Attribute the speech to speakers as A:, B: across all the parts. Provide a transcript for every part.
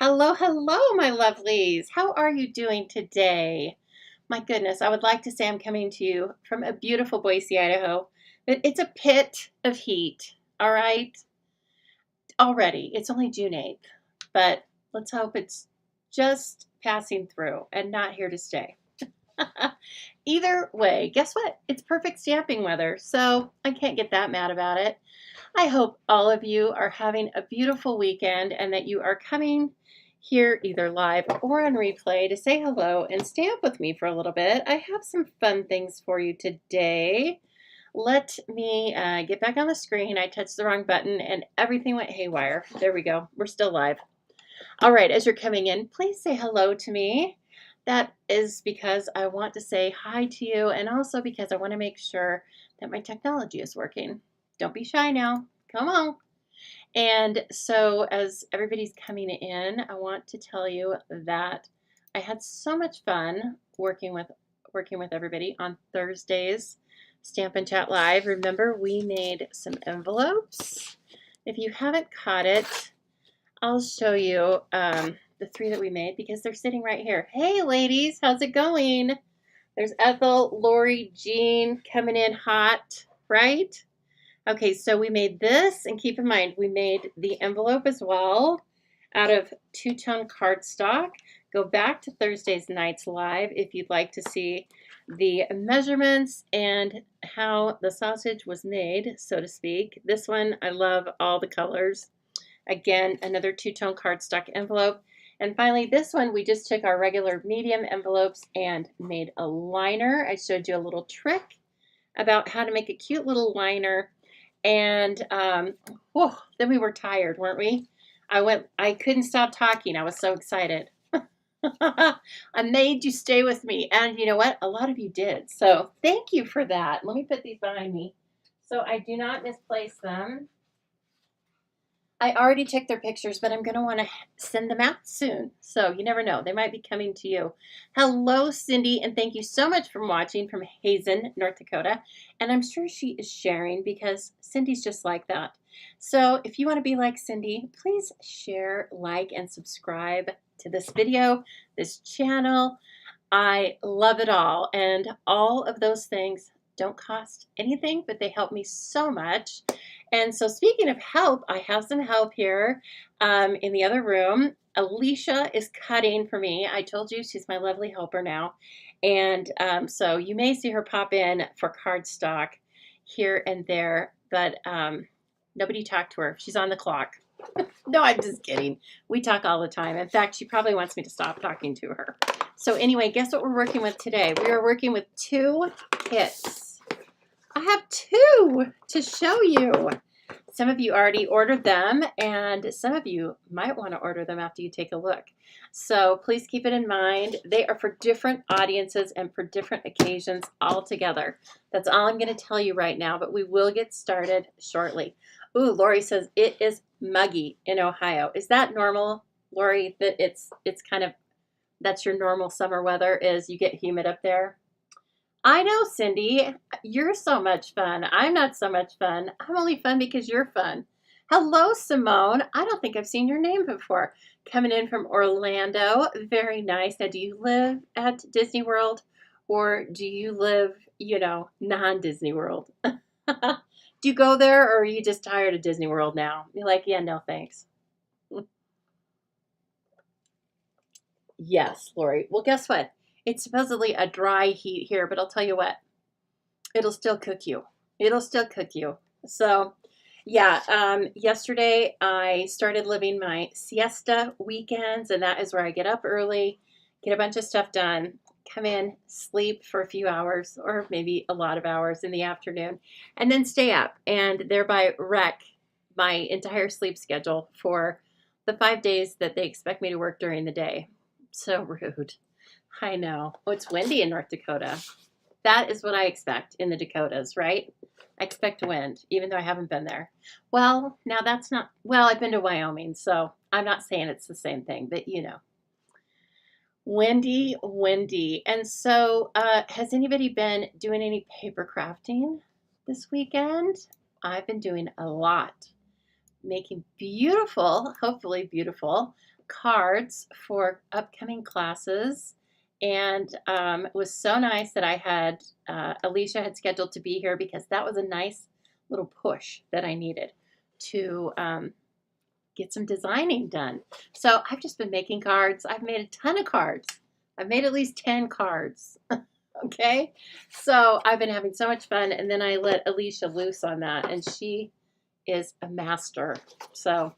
A: Hello, hello, my lovelies. How are you doing today? My goodness, I would like to say I'm coming to you from a beautiful Boise, Idaho. But it's a pit of heat, all right? Already. It's only June 8th, but let's hope it's just passing through and not here to stay. Either way, guess what? It's perfect stamping weather, so I can't get that mad about it. I hope all of you are having a beautiful weekend and that you are coming here either live or on replay to say hello and stamp with me for a little bit. I have some fun things for you today. Let me get back on the screen. I touched the wrong button and everything went haywire. There we go. We're still live. All right, as you're coming in, please say hello to me. That is because I want to say hi to you and also because I want to make sure that my technology is working. Don't be shy now. Come on. And so as everybody's coming in, I want to tell you that I had so much fun working with everybody on Thursdays Stamp and Chat Live. Remember, we made some envelopes. If you haven't caught it, I'll show you the three that we made because they're sitting right here. Hey, ladies, how's it going? There's Ethel, Lori, Jean coming in hot, right? Okay, so we made this, and keep in mind, we made the envelope as well out of two-tone cardstock. Go back to Thursday's Nights Live if you'd like to see the measurements and how the sausage was made, so to speak. This one, I love all the colors. Again, another two-tone cardstock envelope. And finally, this one, we just took our regular medium envelopes and made a liner. I showed you a little trick about how to make a cute little liner. And then we were tired, weren't we? I couldn't stop talking. I was so excited. I made you stay with me. And you know what? A lot of you did. So thank you for that. Let me put these behind me so I do not misplace them. I already took their pictures, but I'm going to want to send them out soon. So you never know. They might be coming to you. Hello, Cindy, and thank you so much for watching from Hazen, North Dakota. And I'm sure she is sharing because Cindy's just like that. So if you want to be like Cindy, please share, like, and subscribe to this video, this channel. I love it all. And all of those things don't cost anything, but they help me so much. And so speaking of help, I have some help here in the other room. Alicia is cutting for me. I told you she's my lovely helper now. And so you may see her pop in for cardstock here and there, but nobody talked to her. She's on the clock. No, I'm just kidding. We talk all the time. In fact, she probably wants me to stop talking to her. So anyway, guess what we're working with today? We are working with two kits. I have two to show you. Some of you already ordered them, and some of you might want to order them after you take a look. So please keep it in mind. They are for different audiences and for different occasions altogether. That's all I'm going to tell you right now, but we will get started shortly. Ooh, Lori says it is muggy in Ohio. Is that normal, Lori, that it's kind of, that's your normal summer weather is you get humid up there? I know, Cindy, you're so much fun. I'm not so much fun. I'm only fun because you're fun. Hello, Simone. I don't think I've seen your name before. Coming in from Orlando. Very nice. Now, do you live at Disney World or do you live, non-Disney World? Do you go there or are you just tired of Disney World now? You're like, yeah, no, thanks. Yes, Lori. Well, guess what? It's supposedly a dry heat here, but I'll tell you what, it'll still cook you. It'll still cook you. So, yeah, yesterday I started living my siesta weekends, and that is where I get up early, get a bunch of stuff done, come in, sleep for a few hours, or maybe a lot of hours in the afternoon, and then stay up and thereby wreck my entire sleep schedule for the 5 days that they expect me to work during the day. So rude. I know. Oh, it's windy in North Dakota. That is what I expect in the Dakotas, right? I expect wind, even though I haven't been there. Well, now that's not, well, I've been to Wyoming, so I'm not saying it's the same thing, but windy, windy. And so has anybody been doing any paper crafting this weekend? I've been doing a lot. Making beautiful, hopefully beautiful, cards for upcoming classes. And it was so nice that I had Alicia had scheduled to be here because that was a nice little push that I needed to get some designing done. So I've just been making cards. I've made a ton of cards. I've made at least 10 cards. Okay, so I've been having so much fun, and then I let Alicia loose on that, and she is a master. So,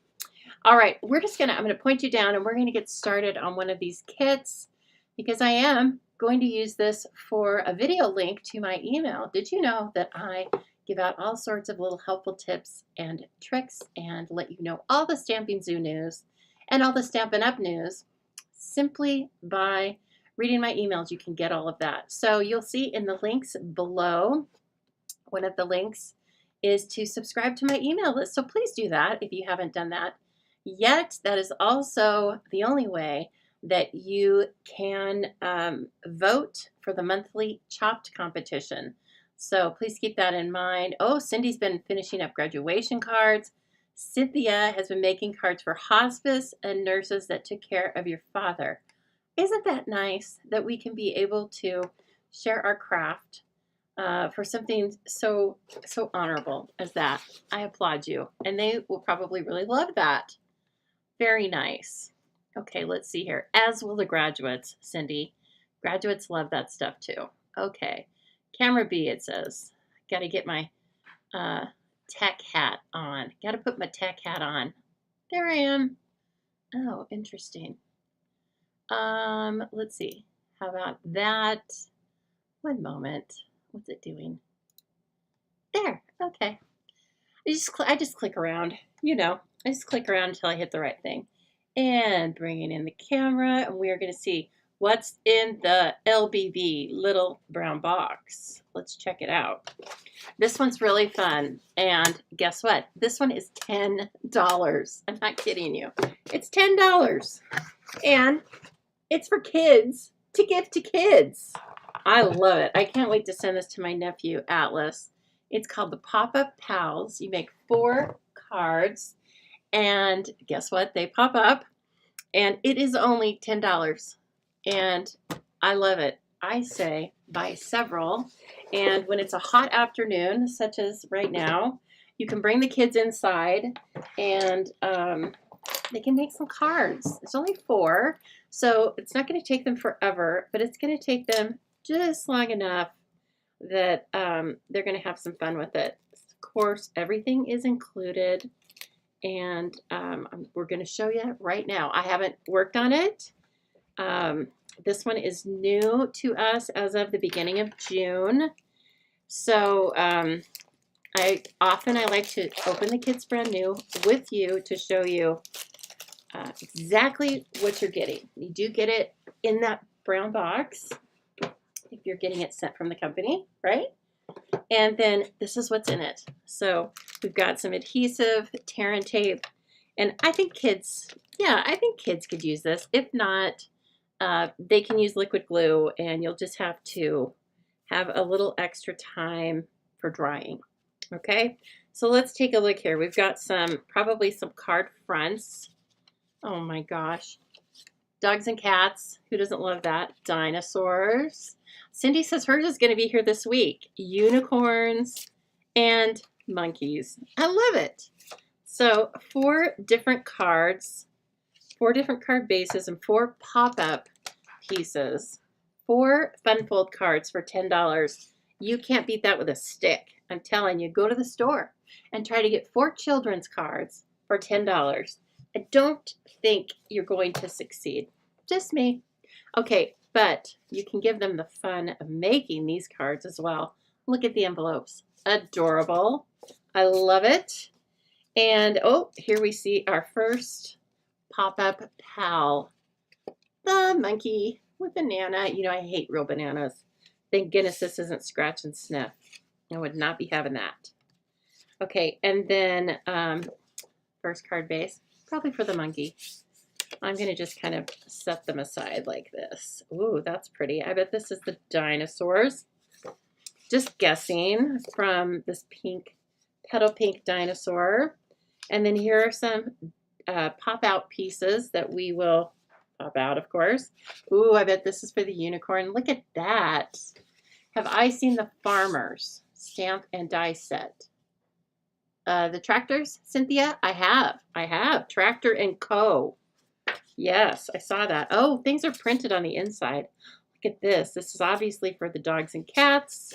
A: all right, I'm gonna point you down, and we're gonna get started on one of these kits because I am going to use this for a video link to my email. Did you know that I give out all sorts of little helpful tips and tricks and let you know all the Stampin' Zoo news and all the Stampin' Up news simply by reading my emails? You can get all of that. So you'll see in the links below, one of the links is to subscribe to my email list. So please do that if you haven't done that yet. That is also the only way that you can vote for the monthly Chopped competition. So please keep that in mind. Oh, Cindy's been finishing up graduation cards. Cynthia has been making cards for hospice and nurses that took care of your father. Isn't that nice that we can be able to share our craft for something so honorable as that? I applaud you, and they will probably really love that. Very nice. Okay, let's see here. As will the graduates, Cindy. Graduates love that stuff too. Okay, camera B, it says. Got to get my tech hat on. Got to put my tech hat on. There I am. Oh, interesting. Let's see. How about that? One moment. What's it doing? There. Okay. I just click around. You know, I just click around until I hit the right thing. And bringing in the camera, and we are going to see what's in the LBB little brown box. Let's check it out. This one's really fun. And guess what? This one is $10. I'm not kidding you. It's $10. And it's for kids to give to kids. I love it. I can't wait to send this to my nephew, Atlas. It's called the Pop-Up Pals. You make 4 cards, and guess what? They pop up, and it is only $10. And I love it. I say buy several, and when it's a hot afternoon, such as right now, you can bring the kids inside, and they can make some cards. It's only 4, so it's not going to take them forever, but it's going to take them just long enough that they're going to have some fun with it. Of course, everything is included, and we're going to show you right now. I haven't worked on it. This one is new to us as of the beginning of June. So I like to open the Kids Brand New with you to show you exactly what you're getting. You do get it in that brown box if you're getting it sent from the company, right? And then this is what's in it. So we've got some adhesive, tear and tape, and I think kids could use this. If not, they can use liquid glue, and you'll just have to have a little extra time for drying. Okay, so let's take a look here. We've got probably some card fronts. Oh my gosh. Dogs and cats. Who doesn't love that? Dinosaurs. Cindy says hers is going to be here this week. Unicorns and monkeys. I love it. So 4 different cards, 4 different card bases, and 4 pop-up pieces. 4 fun fold cards for $10. You can't beat that with a stick. I'm telling you, go to the store and try to get 4 children's cards for $10. I don't think you're going to succeed. Just me. Okay, but you can give them the fun of making these cards as well. Look at the envelopes. Adorable. I love it. And oh, here we see our first pop-up pal. The monkey with banana. You know, I hate real bananas. Thank goodness this isn't scratch and sniff. I would not be having that. Okay, and then first card base, probably for the monkey. I'm going to just kind of set them aside like this. Ooh, that's pretty. I bet this is the dinosaurs. Just guessing from this pink, petal pink dinosaur. And then here are some pop out pieces that we will pop out, of course. Ooh, I bet this is for the unicorn. Look at that. Have I seen the Farmers stamp and die set? The tractors, Cynthia? I have. Tractor and Co. Yes, I saw that. Oh, things are printed on the inside. Look at this. This is obviously for the dogs and cats.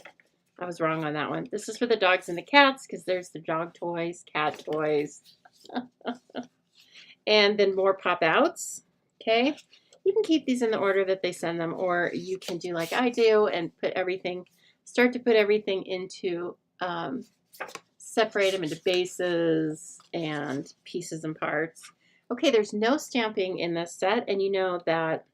A: I was wrong on that one. This is for the dogs and the cats because there's the dog toys, cat toys. And then more pop outs. Okay. You can keep these in the order that they send them, or you can do like I do and start to put everything into, separate them into bases and pieces and parts. Okay, there's no stamping in this set, and you know that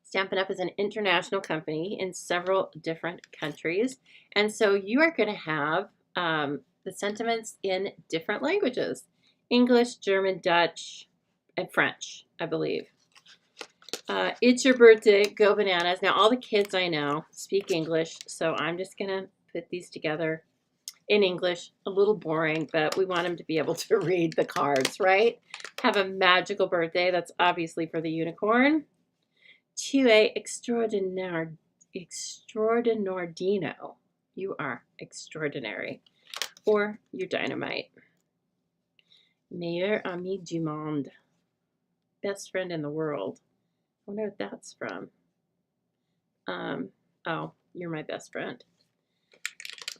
A: Stampin' Up! Is an international company in several different countries, and so you are going to have the sentiments in different languages: English, German, Dutch, and French, I believe. It's your birthday, go bananas. Now, all the kids I know speak English, so I'm just going to put these together in English. A little boring, but we want them to be able to read the cards, right? Have a magical birthday. That's obviously for the unicorn. Tu es extraordinaire, extraordinardino. You are extraordinary. Or you're dynamite. Meilleur ami du monde. Best friend in the world. I wonder what that's from. Oh, you're my best friend.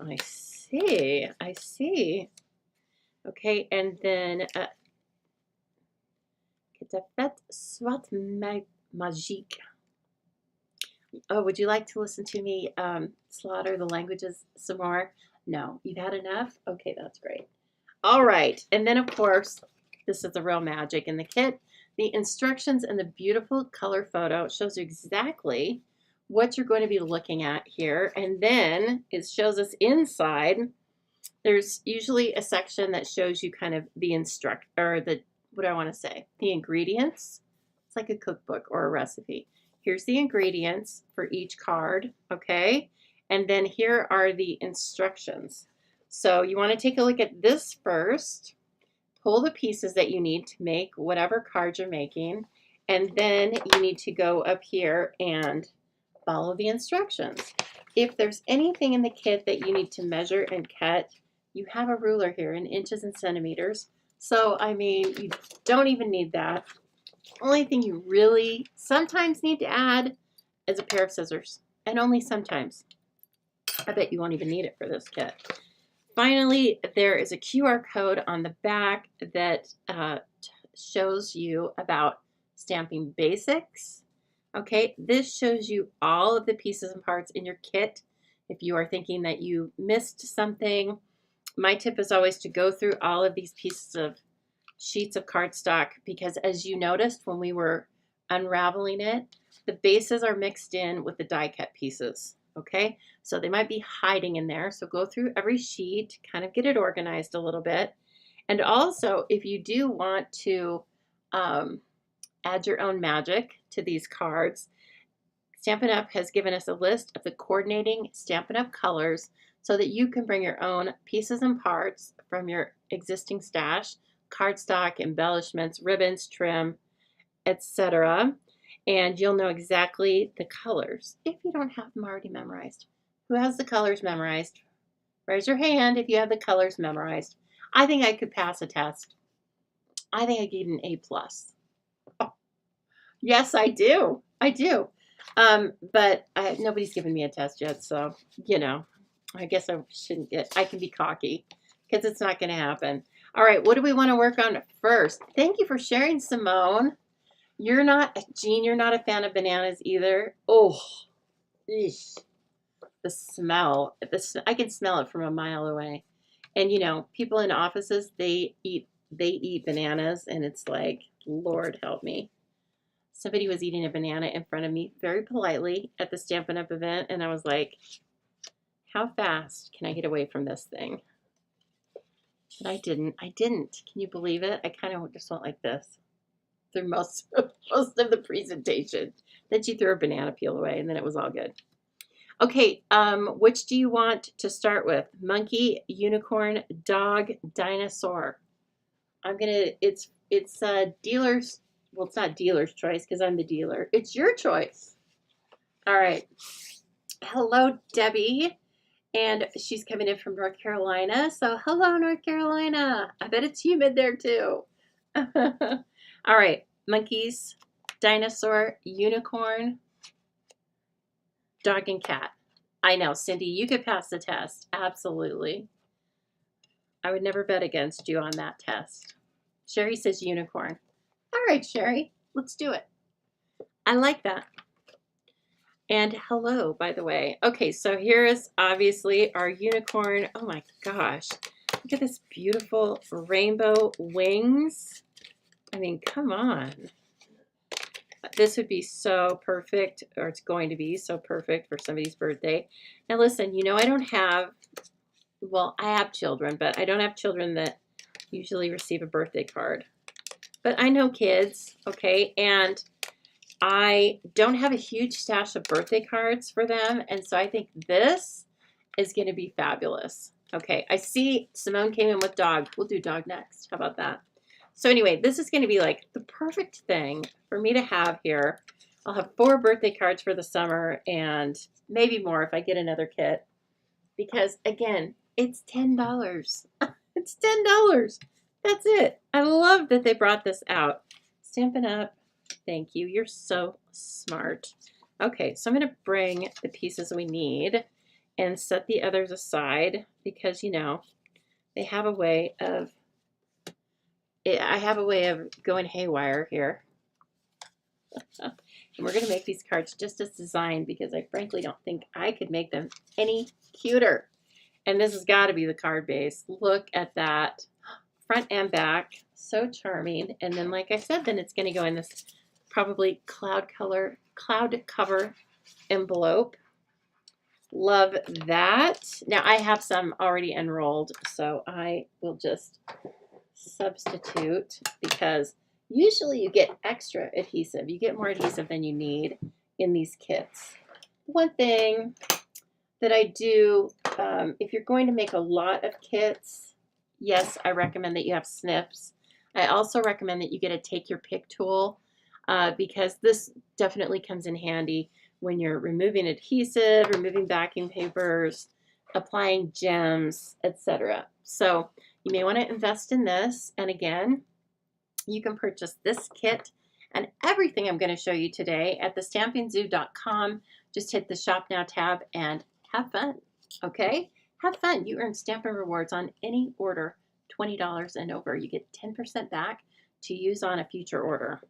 A: I see. Okay, and then c'est fait soit magique. Oh, would you like to listen to me slaughter the languages some more? No, you've had enough? Okay, that's great. All right, and then of course, this is the real magic in the kit. The instructions and the beautiful color photo shows you exactly what you're going to be looking at here. And then it shows us inside. There's usually a section that shows you kind of the the ingredients. It's like a cookbook or a recipe. Here's the ingredients for each card, okay? And then here are the instructions. So you want to take a look at this first. Pull the pieces that you need to make whatever card you're making, and then you need to go up here and follow the instructions. If there's anything in the kit that you need to measure and cut, you have a ruler here in inches and centimeters. So, I mean, you don't even need that. Only thing you really sometimes need to add is a pair of scissors, and only sometimes. I bet you won't even need it for this kit. Finally, there is a QR code on the back that shows you about stamping basics. Okay, this shows you all of the pieces and parts in your kit. If you are thinking that you missed something, my tip is always to go through all of these pieces of sheets of cardstock, because as you noticed when we were unraveling it, the bases are mixed in with the die cut pieces. Okay, so they might be hiding in there. So go through every sheet, kind of get it organized a little bit. And also, if you do want to add your own magic to these cards, Stampin' Up! Has given us a list of the coordinating Stampin' Up! Colors so that you can bring your own pieces and parts from your existing stash, cardstock, embellishments, ribbons, trim, etc. And you'll know exactly the colors if you don't have them already memorized. Who has the colors memorized? Raise your hand if you have the colors memorized. I think I could pass a test. I think I gave an A+. Oh, yes, I do. But nobody's given me a test yet, so, you know, I guess I shouldn't I can be cocky because it's not going to happen. All right, what do we want to work on first? Thank you for sharing, Simone. You're not, Jean, you're not a fan of bananas either. Oh, eesh. The smell. I can smell it from a mile away. And you know, people in offices, they eat bananas, and it's like, Lord help me. Somebody was eating a banana in front of me very politely at the Stampin' Up! Event, and I was like, how fast can I get away from this thing? But I didn't. Can you believe it? I kind of just went like this through most of the presentation. Then she threw a banana peel away, and then it was all good. Okay, which do you want to start with? Monkey, unicorn, dog, dinosaur? it's dealer's, well, it's not dealer's choice because I'm the dealer. It's your choice. All right. Hello, Debbie. And she's coming in from North Carolina. So hello, North Carolina. I bet it's humid there too. All right. Monkeys, dinosaur, unicorn, dog, and cat. I know, Cindy, you could pass the test. Absolutely. I would never bet against you on that test. Sherry says unicorn. All right, Sherry, let's do it. I like that. And hello, by the way. Okay, so here is obviously our unicorn. Oh my gosh. Look at this beautiful rainbow wings. I mean, come on. This would be so perfect, or it's going to be so perfect for somebody's birthday. Now listen, you know I don't have, well, I have children, but I don't have children that usually receive a birthday card. But I know kids, okay? And I don't have a huge stash of birthday cards for them, and so I think this is going to be fabulous. Okay, I see Simone came in with dog. We'll do dog next. How about that? So anyway, this is going to be like the perfect thing for me to have here. I'll have 4 birthday cards for the summer and maybe more if I get another kit. Because again, it's $10. It's $10. That's it. I love that they brought this out. Stampin' Up. Thank you. You're so smart. Okay, so I'm going to bring the pieces we need and set the others aside because, you know, they have a way of, I have a way of going haywire here. And we're going to make these cards just as designed because I frankly don't think I could make them any cuter. And this has got to be the card base. Look at that. Front and back. So charming. And then, like I said, then it's going to go in this probably cloud cover envelope. Love that. Now I have some already unrolled, so I will just substitute because usually you get extra adhesive. You get more adhesive than you need in these kits. One thing that I do, if you're going to make a lot of kits, yes, I recommend that you have snips. I also recommend that you get a take your pick tool because this definitely comes in handy when you're removing adhesive, removing backing papers, applying gems, etc. So you may want to invest in this. And again, you can purchase this kit and everything I'm going to show you today at thestampingzoo.com. Just hit the Shop Now tab and have fun, okay? Have fun. You earn Stampin' Rewards on any order, $20 and over. You get 10% back to use on a future order.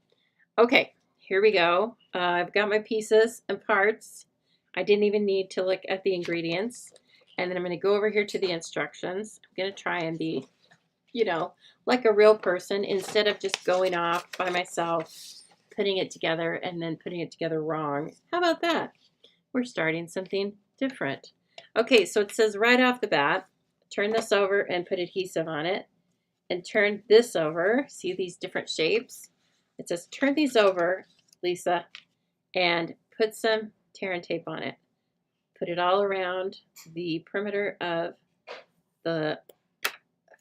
A: Okay, here we go. I've got my pieces and parts. I didn't even need to look at the ingredients. And then I'm going to go over here to the instructions. I'm going to try and be, you know, like a real person instead of just going off by myself, putting it together and then putting it together wrong. How about that? We're starting something different. Okay, so it says right off the bat, turn this over and put adhesive on it. And turn this over. See these different shapes? It says turn these over, Lisa, and put some tear and tape on it. Put it all around the perimeter of the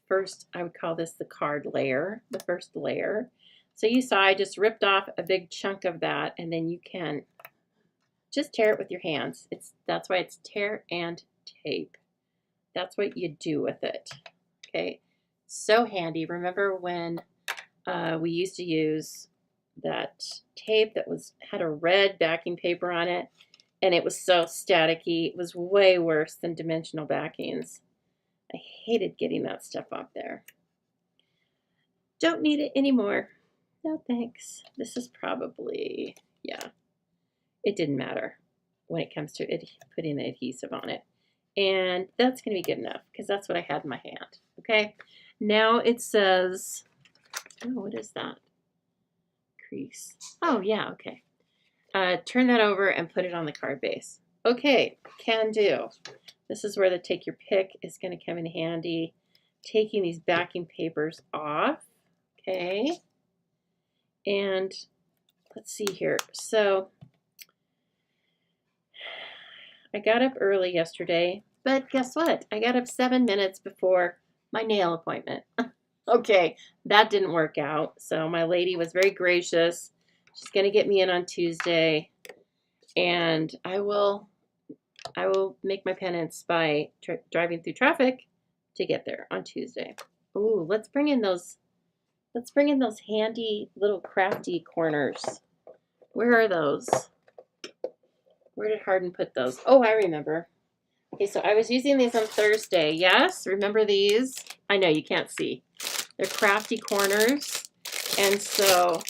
A: first, I would call this the card layer, the first layer. So you saw I just ripped off a big chunk of that, and then you can just tear it with your hands. That's why it's tear and tape. That's what you do with it. Okay, so handy. Remember when we used to use that tape that had a red backing paper on it, and it was so staticky. It was way worse than dimensional backings. I hated getting that stuff off there. Don't need it anymore. No thanks. This is probably, yeah, it didn't matter when it comes to putting the adhesive on it. And that's going to be good enough because that's what I had in my hand. Okay, now it says, oh, what is that? Crease. Oh, yeah, okay. Turn that over and put it on the card base. Okay, can do. This is where the take your pick is going to come in handy. Taking these backing papers off. Okay. And let's see here. So I got up early yesterday, but guess what? I got up 7 minutes before my nail appointment. Okay, that didn't work out. So my lady was very gracious. She's going to get me in on Tuesday, and I will make my penance by driving through traffic to get there on Tuesday. Ooh, let's bring in those handy little crafty corners. Where are those? Where did Hardin put those? Oh, I remember. Okay, so I was using these on Thursday. Yes, remember these? I know you can't see. They're crafty corners. And so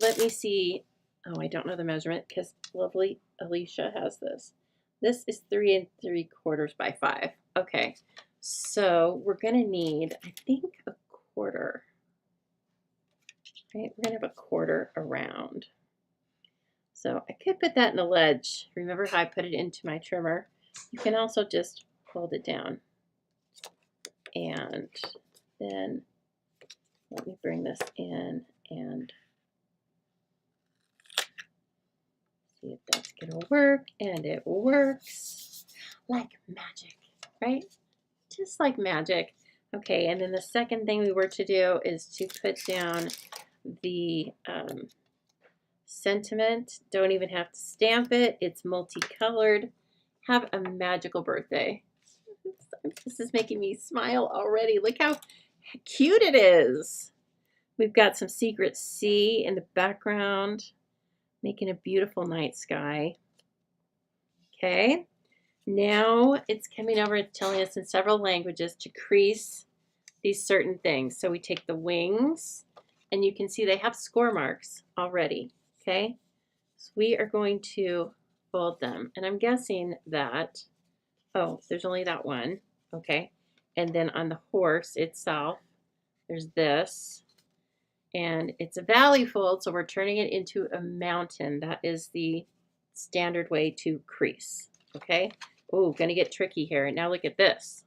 A: let me see. Oh, I don't know the measurement because lovely Alicia has this. This is 3 3/4 by 5. Okay, so we're going to need, I think, a quarter. Right, we're going to have a quarter around. So I could put that in a ledge. Remember how I put it into my trimmer? You can also just fold it down. And then let me bring this in and see if that's going to work. And it works like magic, right? Just like magic. Okay, and then the second thing we were to do is to put down the sentiment. Don't even have to stamp it. It's multicolored. Have a magical birthday. This is making me smile already. Look how cute it is. We've got some secret sea in the background, making a beautiful night sky. Okay, now it's coming over and telling us in several languages to crease these certain things. So we take the wings, and you can see they have score marks already. Okay, so we are going to fold them, and I'm guessing that, oh, there's only that one. Okay, and then on the horse itself, there's this, and it's a valley fold, so we're turning it into a mountain. That is the standard way to crease. Okay, oh, gonna get tricky here. Now look at this.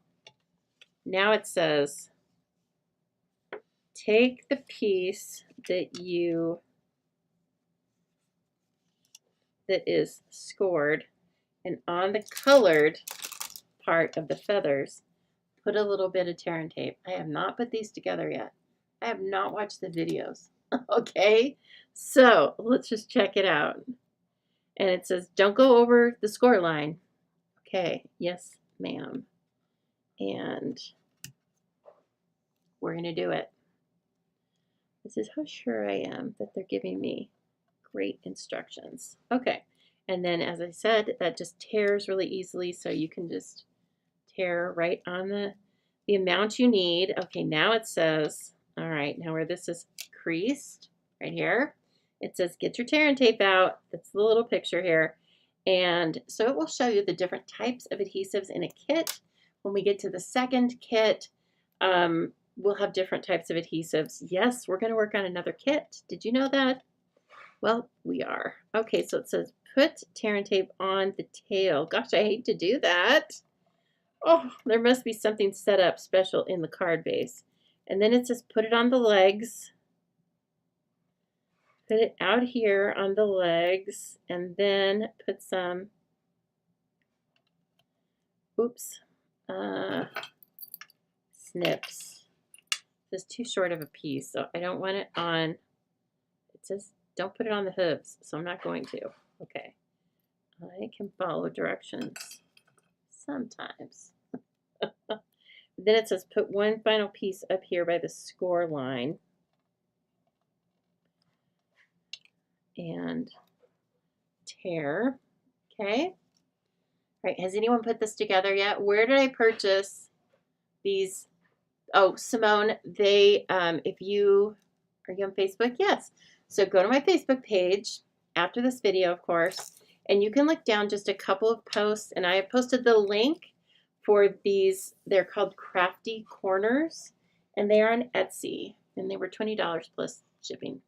A: Now it says, take the piece that is scored, and on the colored part of the feathers, put a little bit of tear and tape. I have not put these together yet. I have not watched the videos. Okay, so let's just check it out. And it says, don't go over the score line. Okay, yes, ma'am. And we're going to do it. This is how sure I am that they're giving me great instructions. Okay, and then as I said, that just tears really easily, so you can just tear right on the amount you need. Okay, now it says, all right, now where this is creased, right here, it says get your tear and tape out. That's the little picture here. And so it will show you the different types of adhesives in a kit. When we get to the second kit, we'll have different types of adhesives. Yes, we're going to work on another kit. Did you know that? Well, we are. Okay, so it says put tear and tape on the tail. Gosh, I hate to do that. Oh, there must be something set up special in the card base. And then it says put it on the legs. Put it out here on the legs, and then put some, oops, snips. This is too short of a piece, so I don't want it on, it says don't put it on the hooves, so I'm not going to. Okay, I can follow directions sometimes. Then it says put one final piece up here by the score line. And tear. Okay. All right. Has anyone put this together yet? Where did I purchase these? Oh, Simone, they, are you on Facebook? Yes. So go to my Facebook page after this video, of course, and you can look down just a couple of posts, and I have posted the link for these. They're called Crafty Corners, and they are on Etsy, and they were $20 plus shipping.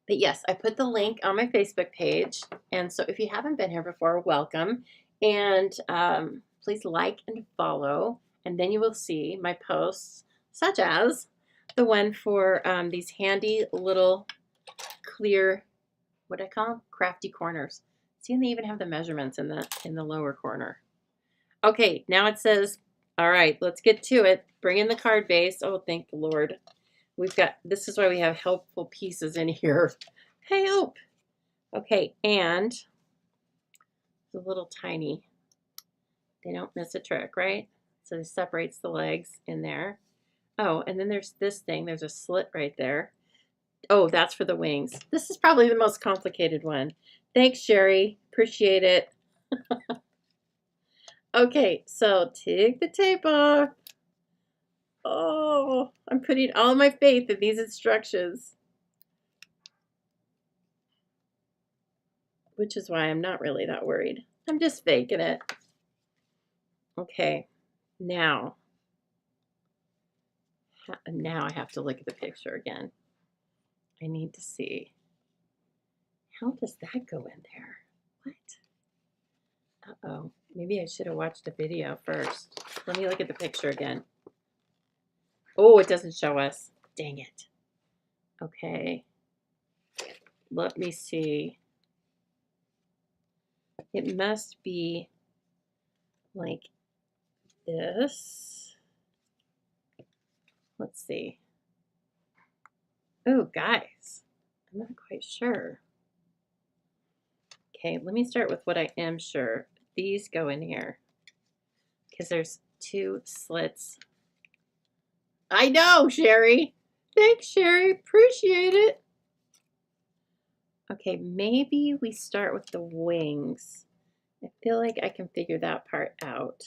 A: But yes, I put the link on my Facebook page, and so if you haven't been here before, welcome, and please like and follow, and then you will see my posts, such as the one for these handy little clear, what I call crafty corners. See, and they even have the measurements in the lower corner. Okay, now it says All right, let's get to it. Bring in the card base. Oh, thank the Lord. This is why we have helpful pieces in here. Help. Okay, and the little tiny, they don't miss a trick, right? So it separates the legs in there. Oh, and then there's this thing. There's a slit right there. Oh, that's for the wings. This is probably the most complicated one. Thanks, Sherry. Appreciate it. Okay, so take the tape off. Oh, I'm putting all my faith in these instructions. Which is why I'm not really that worried. I'm just faking it. Okay, now I have to look at the picture again. I need to see. How does that go in there? What? Uh-oh. Maybe I should have watched the video first. Let me look at the picture again. Oh, it doesn't show us. Dang it. Okay. Let me see. It must be like this. Let's see. Oh, guys, I'm not quite sure. Okay, let me start with what I am sure. These go in here because there's 2 slits. I know, Sherry. Thanks, Sherry. Appreciate it. Okay, maybe we start with the wings. I feel like I can figure that part out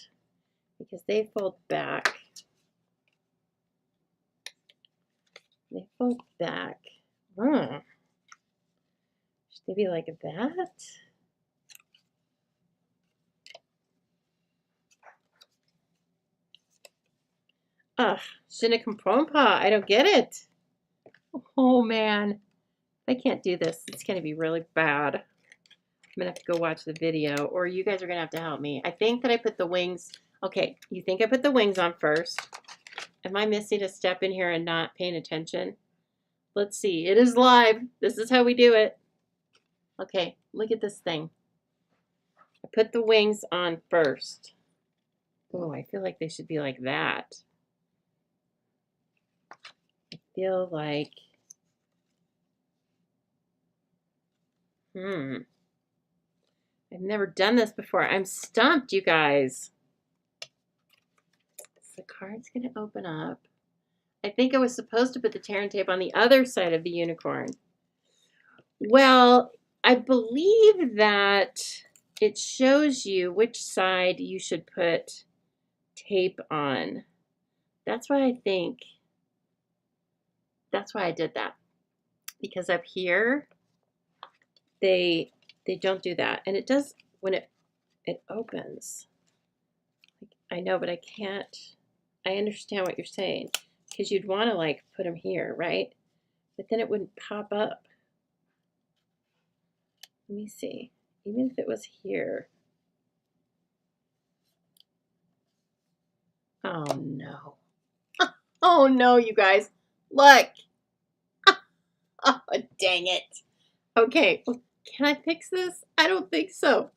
A: because they fold back. They fold back. Should they be like that? Ugh, je ne comprends pas. I don't get it. Oh, man. I can't do this. It's going to be really bad. I'm going to have to go watch the video, or you guys are going to have to help me. I think that I put the wings. Okay, you think I put the wings on first. Am I missing a step in here and not paying attention? Let's see. It is live. This is how we do it. Okay, look at this thing. I put the wings on first. Oh, I feel like they should be like that. I feel like... I've never done this before. I'm stumped, you guys. So the card's going to open up. I think I was supposed to put the tear and tape on the other side of the unicorn. Well, I believe that it shows you which side you should put tape on. That's why I think, that's why I did that. Because up here, they don't do that. And it does when it opens. I know, but I can't. I understand what you're saying. Because you'd want to like put them here, right? But then it wouldn't pop up. Let me see. Even if it was here. Oh no. Oh no, you guys. Look. Oh, dang it. Okay, can I fix this? I don't think so.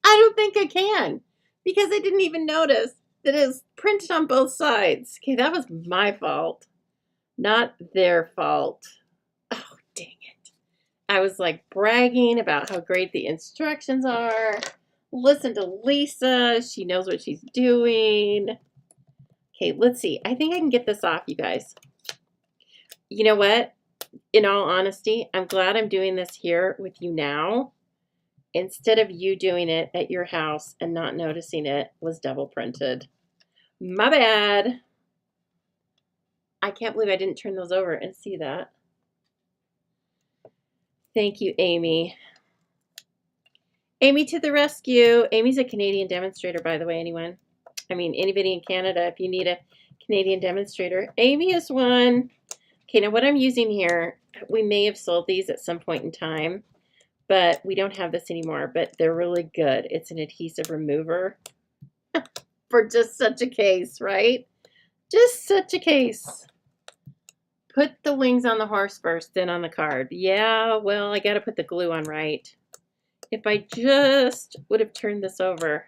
A: I don't think I can. Because I didn't even notice that it was printed on both sides. Okay, that was my fault. Not their fault. Oh, dang it. I was like bragging about how great the instructions are. Listen to Lisa. She knows what she's doing. Okay, let's see. I think I can get this off, you guys. You know what? In all honesty, I'm glad I'm doing this here with you now instead of you doing it at your house and not noticing it was double printed. My bad. I can't believe I didn't turn those over and see that. Thank you, Amy. Amy to the rescue. Amy's a Canadian demonstrator, by the way, anyone? I mean, anybody in Canada, if you need a Canadian demonstrator. Amy is one. Okay, now what I'm using here, we may have sold these at some point in time, but we don't have this anymore, but they're really good. It's an adhesive remover for just such a case, right? Just such a case. Put the wings on the horse first, then on the card. Yeah, well, I got to put the glue on right. If I just would have turned this over.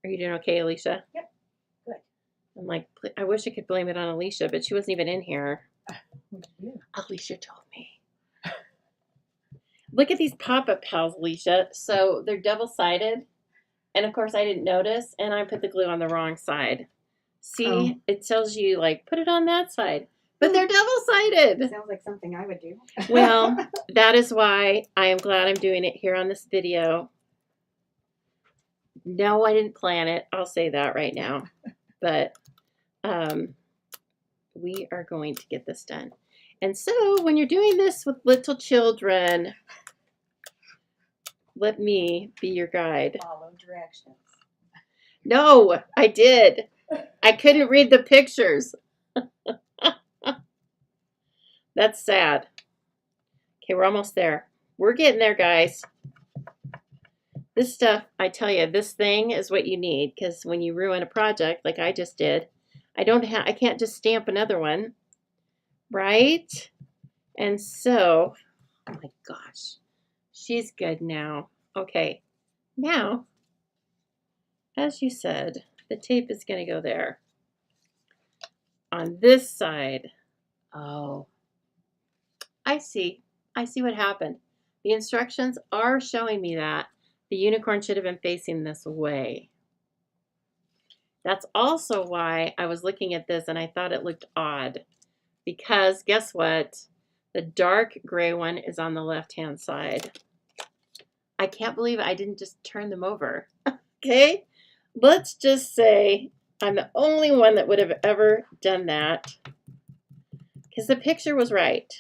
A: Are you doing okay, Alicia?
B: Yep.
A: I'm like, I wish I could blame it on Alicia, but she wasn't even in here. Alicia told me. Look at these pop-up pals, Alicia. So they're double-sided. And of course I didn't notice, and I put the glue on the wrong side. See, It tells you, like, put it on that side. But they're double-sided.
B: Sounds like something I would do.
A: Well, that is why I am glad I'm doing it here on this video. No, I didn't plan it. I'll say that right now. But we are going to get this done. And so when you're doing this with little children, let me be your guide.
B: Follow directions.
A: No, I did. I couldn't read the pictures. That's sad. Okay, we're almost there. We're getting there, guys. This stuff, I tell you, this thing is what you need, because when you ruin a project like I just did, I can't just stamp another one, right? And so, oh my gosh, she's good now. Okay, now, as you said, the tape is going to go there. On this side, oh, I see what happened. The instructions are showing me that the unicorn should have been facing this way. That's also why I was looking at this and I thought it looked odd, because guess what? The dark gray one is on the left-hand side. I can't believe I didn't just turn them over. Okay, let's just say I'm the only one that would have ever done that, because the picture was right.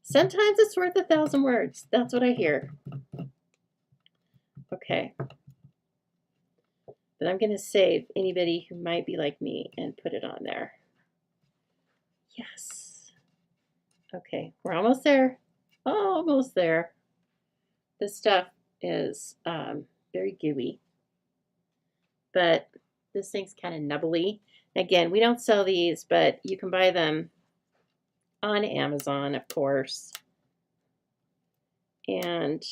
A: Sometimes it's worth 1,000 words. That's what I hear. Okay. But I'm going to save anybody who might be like me and put it on there. Yes. Okay, we're almost there. Almost there. This stuff is very gooey, but this thing's kind of nubbly. Again, we don't sell these, but you can buy them on Amazon, of course. And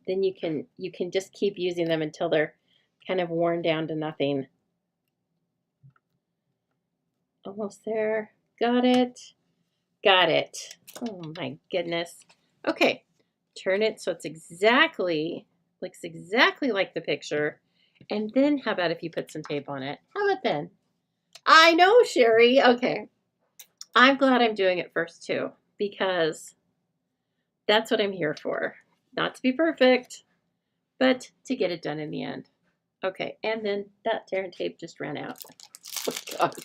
A: then you can just keep using them until they're kind of worn down to nothing. Almost there. Got it. Got it. Oh my goodness. Okay. Turn it so it's looks exactly like the picture. And then how about if you put some tape on it? How about then? I know, Sherry. Okay. I'm glad I'm doing it first too, because that's what I'm here for. Not to be perfect, but to get it done in the end. Okay, and then that tear and tape just ran out. Oh God.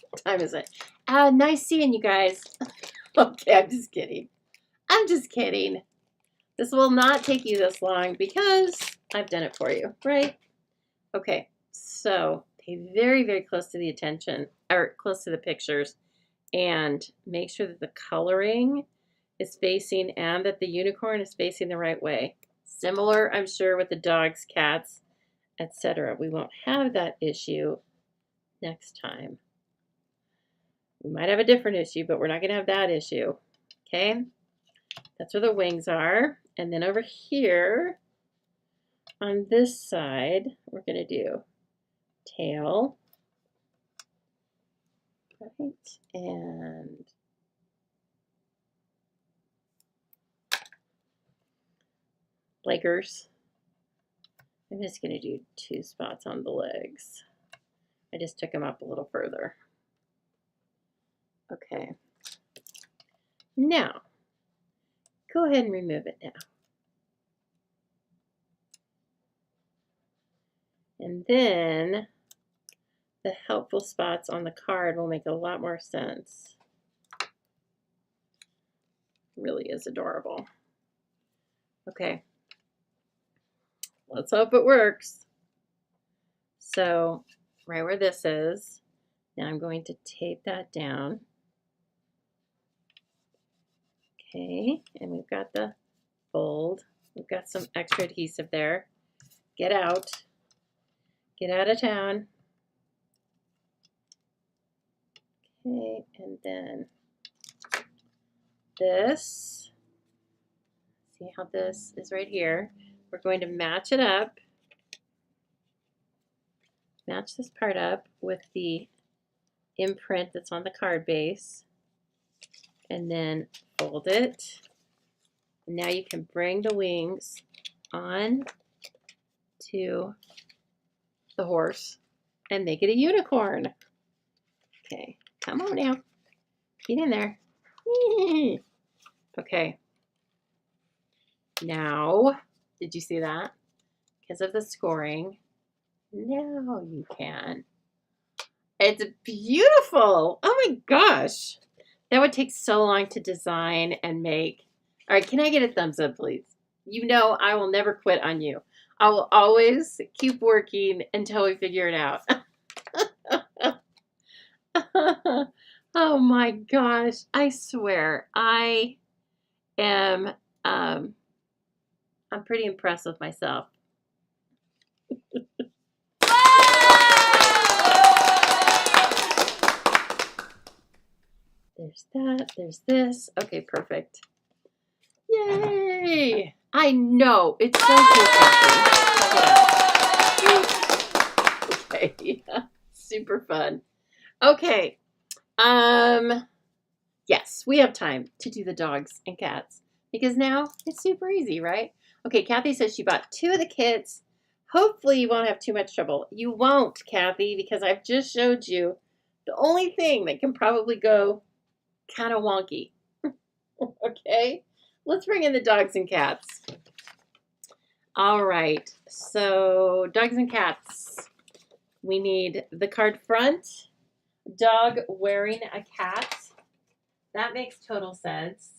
A: What time is it? Nice seeing you guys. Okay, I'm just kidding. I'm just kidding. This will not take you this long because I've done it for you, right? Okay, so pay very, very close to the attention, or close to the pictures, and make sure that the coloring is facing and that the unicorn is facing the right way. Similar, I'm sure, with the dogs, cats, etc. We won't have that issue next time. We might have a different issue, but we're not going to have that issue. Okay? That's where the wings are. And then over here, on this side, we're going to do tail. Right? And leggers. I'm just going to do 2 spots on the legs. I just took them up a little further. Okay. Now, go ahead and remove it now. And then the helpful spots on the card will make a lot more sense. Really is adorable. Okay. Let's hope it works. So, right where this is, now I'm going to tape that down. Okay, and we've got the fold. We've got some extra adhesive there. Get out. Get out of town. Okay, and then this. See how this is right here? We're going to match it up. match this part up with the imprint that's on the card base, and then fold it. And now you can bring the wings on to the horse and make it a unicorn. Okay, come on now. Get in there. Okay. Now, did you see that? Because of the scoring, now you can. It's beautiful. Oh my gosh. That would take so long to design and make. All right, can I get a thumbs up, please? You know I will never quit on you. I will always keep working until we figure it out. Oh my gosh. I swear, I am I'm pretty impressed with myself. There's that, there's this. Okay, perfect. Yay! I know, it's so cool. Okay, super fun. Okay, yes, we have time to do the dogs and cats because now it's super easy, right? Okay, Kathy says she bought 2 of the kits. Hopefully you won't have too much trouble. You won't, Kathy, because I've just showed you the only thing that can probably go kind of wonky. Okay, let's bring in the dogs and cats. All right, so dogs and cats. We need the card front, dog wearing a cat. That makes total sense.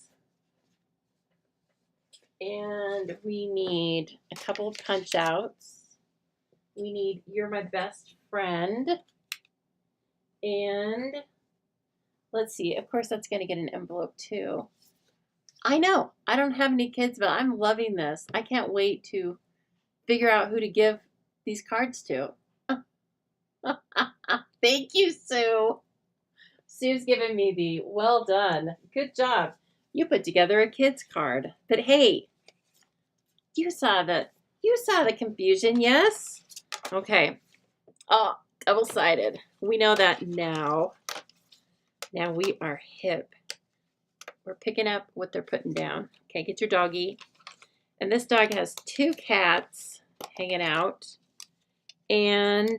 A: And we need a couple of punch outs. We need You're My Best Friend. And let's see, of course that's going to get an envelope too. I know, I don't have any kids, but I'm loving this. I can't wait to figure out who to give these cards to. Thank you, Sue. Sue's giving me the well done. Good job. You put together a kid's card. But hey, you saw the confusion, yes? Okay. Oh, double-sided. We know that now. Now we are hip. We're picking up what they're putting down. Okay, get your doggy. And this dog has 2 cats hanging out. And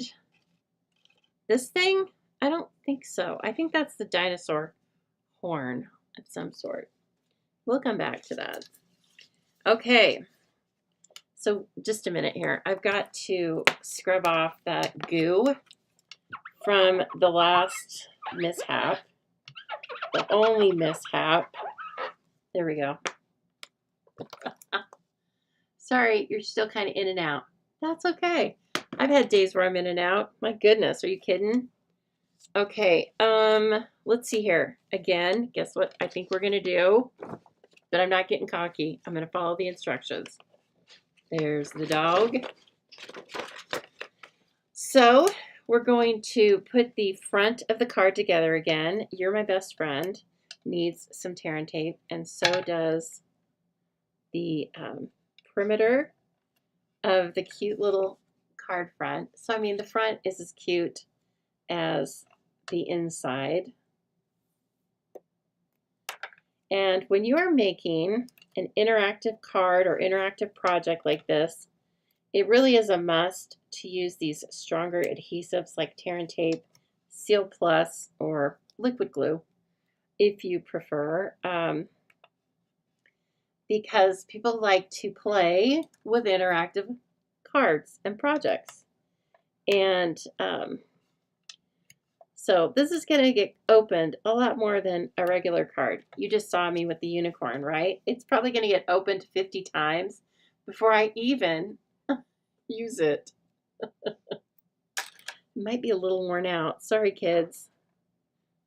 A: this thing, I don't think so. I think that's the dinosaur horn of some sort. We'll come back to that. Okay. So just a minute here. I've got to scrub off that goo from the last mishap. The only mishap. There we go. Sorry, you're still kind of in and out. That's okay. I've had days where I'm in and out. My goodness, are you kidding? Okay, let's see here. Again, guess what I think we're going to do? But I'm not getting cocky. I'm going to follow the instructions. There's the dog. So we're going to put the front of the card together again. You're My Best Friend needs some tear and tape, and so does the perimeter of the cute little card front. So I mean the front is as cute as the inside. And when you are making an interactive card or interactive project like this, it really is a must to use these stronger adhesives like tear and tape, Seal Plus, or liquid glue if you prefer, because people like to play with interactive cards and projects. And so this is going to get opened a lot more than a regular card. You just saw me with the unicorn, right? It's probably going to get opened 50 times before I even use it. It might be a little worn out. Sorry, kids.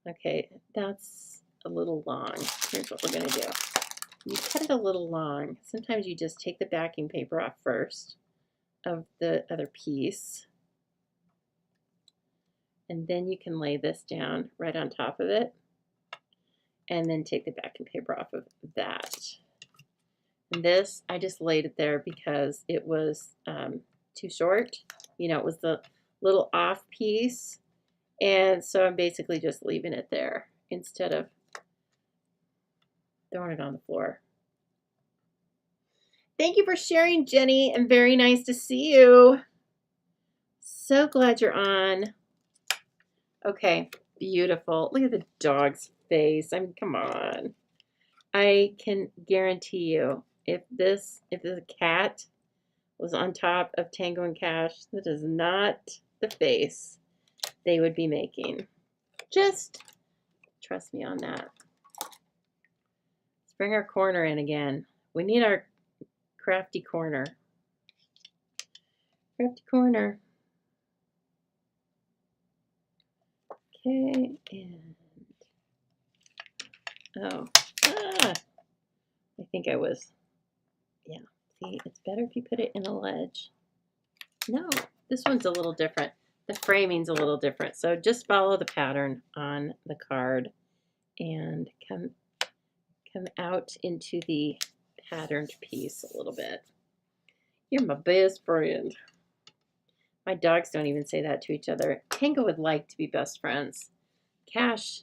A: Okay, that's a little long. Here's what we're going to do. You cut it a little long. Sometimes you just take the backing paper off first of the other piece. And then you can lay this down right on top of it. And then take the backing paper off of that. And this, I just laid it there because it was too short. You know, it was the little off piece. And so I'm basically just leaving it there instead of throwing it on the floor. Thank you for sharing, Jenny, and very nice to see you. So glad you're on. Okay, beautiful. Look at the dog's face. I mean, come on. I can guarantee you, if the cat was on top of Tango and Cash, that is not the face they would be making. Just trust me on that. Let's bring our corner in again. We need our crafty corner. Crafty corner. Okay, and I think I was, yeah. See, it's better if you put it in a ledge. No, this one's a little different. The framing's a little different. So just follow the pattern on the card and come out into the patterned piece a little bit. You're my best friend. My dogs don't even say that to each other. Tango would like to be best friends. Cash,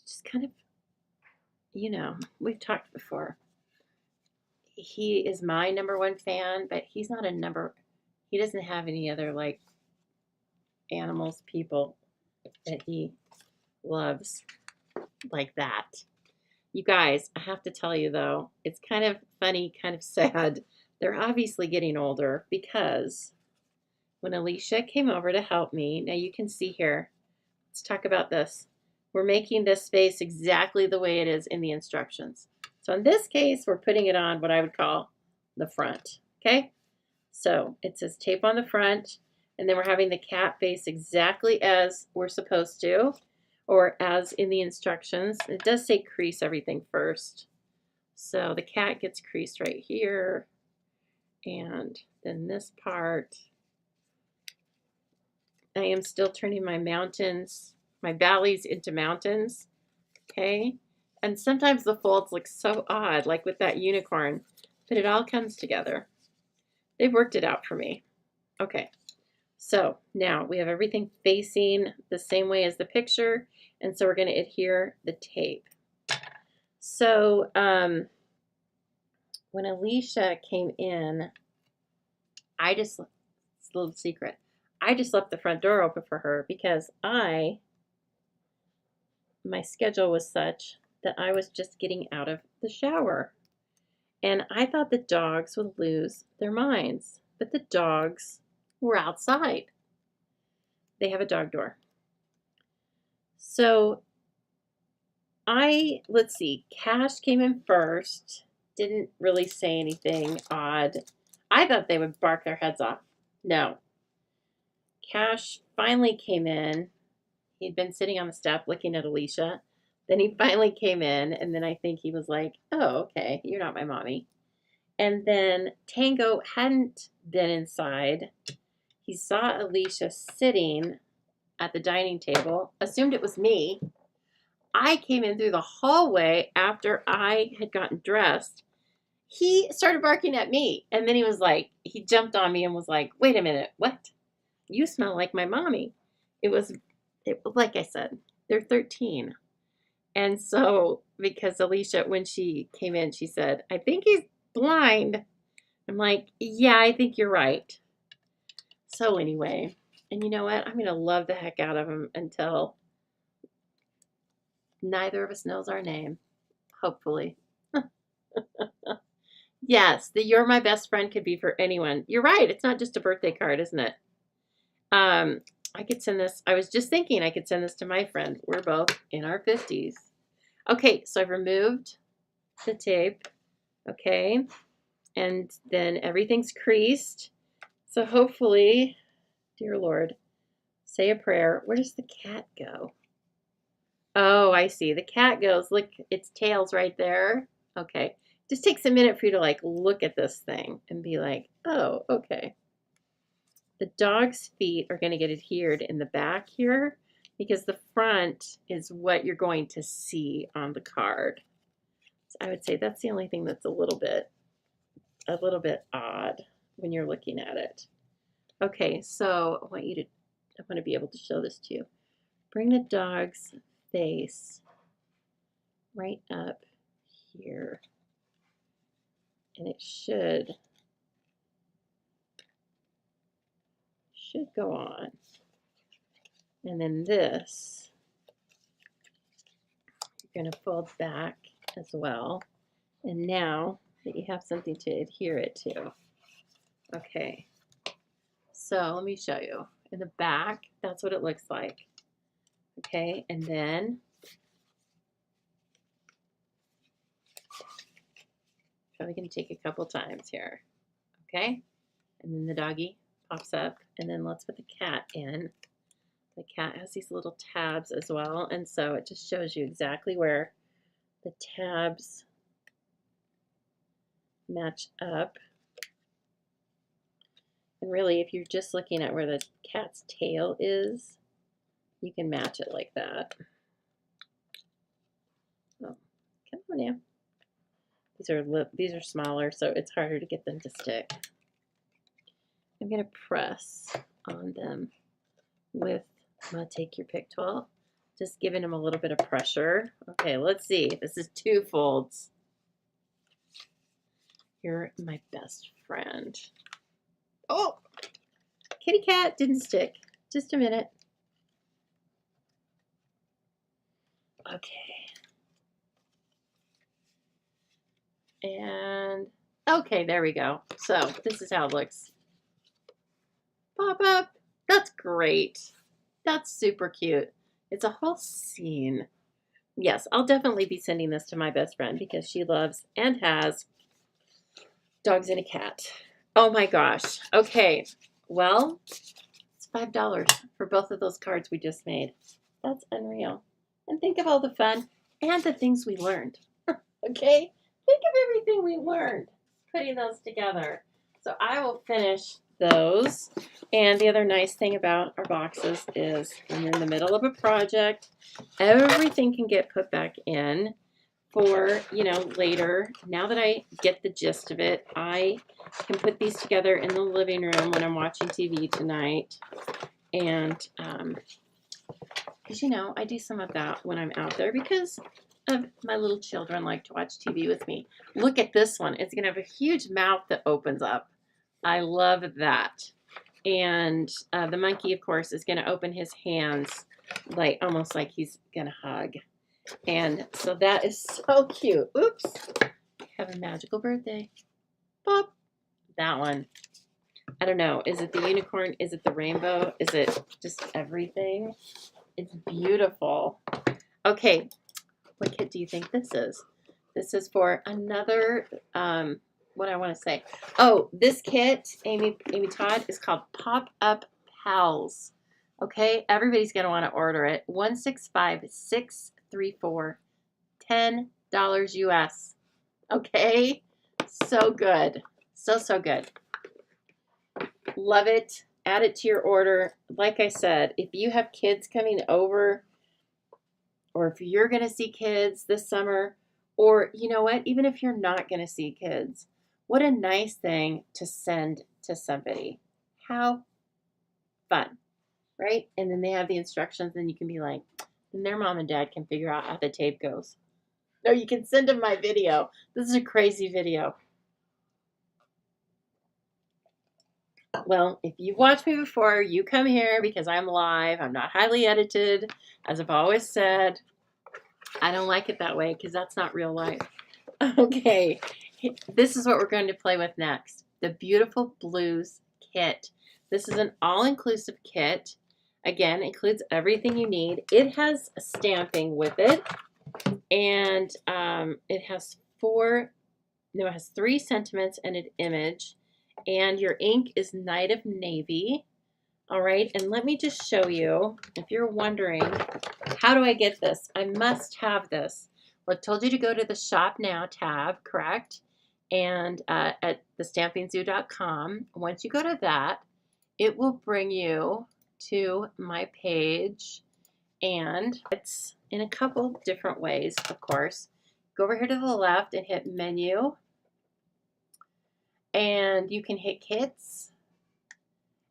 A: just kind of, you know, we've talked before. He is my #1 fan, but he's not he doesn't have any other like animals, people that he loves like that. You guys, I have to tell you though, it's kind of funny, kind of sad. They're obviously getting older because when Alicia came over to help me, now you can see here, let's talk about this. We're making this space exactly the way it is in the instructions. So in this case, we're putting it on what I would call the front, okay? So it says tape on the front, and then we're having the cat face exactly as we're supposed to, or as in the instructions. It does say crease everything first. So the cat gets creased right here, and then this part. I am still turning my mountains, my valleys into mountains, okay? And sometimes the folds look so odd, like with that unicorn, but it all comes together. They've worked it out for me. Okay, so now we have everything facing the same way as the picture, and so we're going to adhere the tape. So when Alicia came in, it's a little secret, I just left the front door open for her because my schedule was such that I was just getting out of the shower. And I thought the dogs would lose their minds, but the dogs were outside. They have a dog door. So let's see, Cash came in first, didn't really say anything odd. I thought they would bark their heads off. No. Cash finally came in. He'd been sitting on the step looking at Alicia. Then he finally came in, and then I think he was like, oh, okay, you're not my mommy. And then Tango hadn't been inside. He saw Alicia sitting at the dining table, assumed it was me. I came in through the hallway after I had gotten dressed. He started barking at me, and then he jumped on me and was like, wait a minute, what? You smell like my mommy. It was like I said, they're 13. And so, because Alicia, when she came in, she said, I think he's blind. I'm like, yeah, I think you're right. So anyway, and you know what? I'm going to love the heck out of him until neither of us knows our name, hopefully. Yes, the you're my best friend could be for anyone. You're right. It's not just a birthday card, isn't it? I could send this. I was just thinking I could send this to my friend. We're both in our 50s. Okay, so I've removed the tape. Okay, and then everything's creased. So hopefully, dear Lord, say a prayer. Where does the cat go? Oh, I see. The cat goes, look, its tail's right there. Okay. Just takes a minute for you to look at this thing and be like, oh, okay. The dog's feet are going to get adhered in the back here because the front is what you're going to see on the card. So I would say that's the only thing that's a little bit odd when you're looking at it. Okay, so I want to be able to show this to you. Bring the dog's face right up here, and it should go on. And then this, you're going to fold back as well. And now that you have something to adhere it to. Okay, so let me show you. In the back, that's what it looks like. Okay, and then probably going to take a couple times here. Okay, and then the doggy pops up, and then let's put the cat in. The cat has these little tabs as well, and so it just shows you exactly where the tabs match up. And really, if you're just looking at where the cat's tail is, you can match it like that. Oh, come on now. These are smaller, so it's harder to get them to stick. I'm going to press on them with, I'm going to take your pick tool, just giving them a little bit of pressure. Okay, let's see. This is 2 folds. You're my best friend. Oh, kitty cat didn't stick. Just a minute. Okay. And, okay, there we go. So, this is how it looks. Pop up. That's great. That's super cute. It's a whole scene. Yes, I'll definitely be sending this to my best friend because she loves and has dogs and a cat. Oh my gosh. Okay. Well, it's $5 for both of those cards we just made. That's unreal. And think of all the fun and the things we learned. Okay? Think of everything we learned putting those together. So I will finish those. And the other nice thing about our boxes is when you're in the middle of a project, everything can get put back in for, you know, later. Now that I get the gist of it, I can put these together in the living room when I'm watching TV tonight. And, because, you know, I do some of that when I'm out there because my little children like to watch TV with me. Look at this one. It's going to have a huge mouth that opens up. I love that. And the monkey, of course, is going to open his hands like almost like he's going to hug. And so that is so cute. Oops. Have a magical birthday. Pop. That one. I don't know. Is it the unicorn? Is it the rainbow? Is it just everything? It's beautiful. Okay. What kit do you think this is? This is for another, what I want to say. Oh, this kit, Amy Todd, is called Pop Up Pals. Okay, everybody's going to want to order it. 165634, $10 US. Okay, so good. So good. Love it. Add it to your order. Like I said, if you have kids coming over, or if you're going to see kids this summer, or you know what, even if you're not going to see kids, what a nice thing to send to somebody. How fun, right? And then they have the instructions, and you can be like, and their mom and dad can figure out how the tape goes. No, you can send them my video. This is a crazy video. Well, if you've watched me before, you come here because I'm live. I'm not highly edited, as I've always said. I don't like it that way because that's not real life. Okay, this is what we're going to play with next. The Beautiful Blues Kit. This is an all-inclusive kit. Again, includes everything you need. It has stamping with it, and it has 3 sentiments and an image, and your ink is Night of Navy. All right, and let me just show you, if you're wondering, how do I get this? I must have this. Well, I told you to go to the Shop Now tab, correct? And at thestampingzoo.com. Once you go to that, it will bring you to my page, and it's in a couple different ways, of course. Go over here to the left and hit Menu, and you can hit Kits,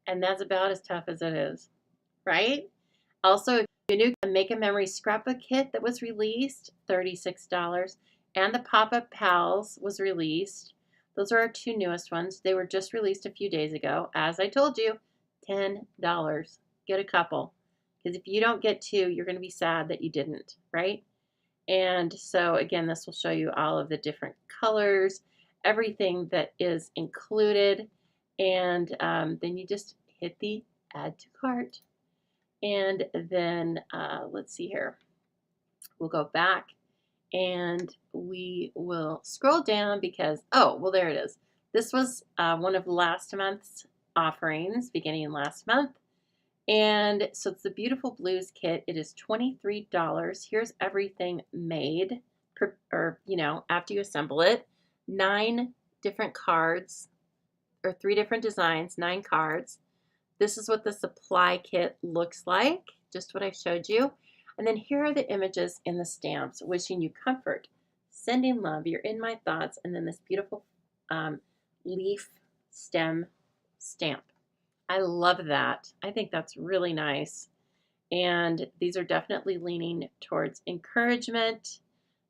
A: And that's about as tough as it is, right? Also, the new Make a Memory Scrapbook Kit that was released, $36. And the Pop-Up Pals was released. Those are our two newest ones. They were just released a few days ago. As I told you, $10. Get a couple. Because if you don't get two, you're going to be sad that you didn't, right? And so again, this will show you all of the different colors, everything that is included. And then you just hit the add to cart. And then let's see here. We'll go back and we will scroll down because, oh, well, there it is. This was one of last month's offerings, beginning last month. And so it's the Beautiful Blues kit. It is $23. Here's everything made, or, you know, after you assemble it. 9 different cards, or 3 different designs, 9 cards. This is what the supply kit looks like, just what I showed you. And then here are the images in the stamps, wishing you comfort, sending love, you're in my thoughts, and then this beautiful leaf stem stamp. I love that. I think that's really nice. And these are definitely leaning towards encouragement,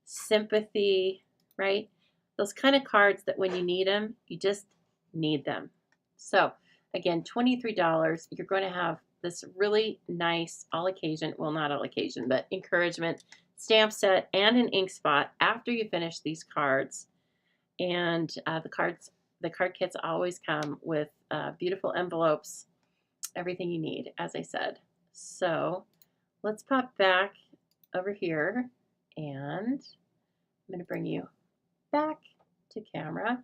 A: sympathy, right? Those kind of cards that when you need them, you just need them. So again, $23, you're going to have this really nice all occasion, well, not all occasion, but encouragement stamp set and an ink spot after you finish these cards. And the card kits always come with beautiful envelopes, everything you need, as I said. So let's pop back over here, and I'm going to bring you back to camera,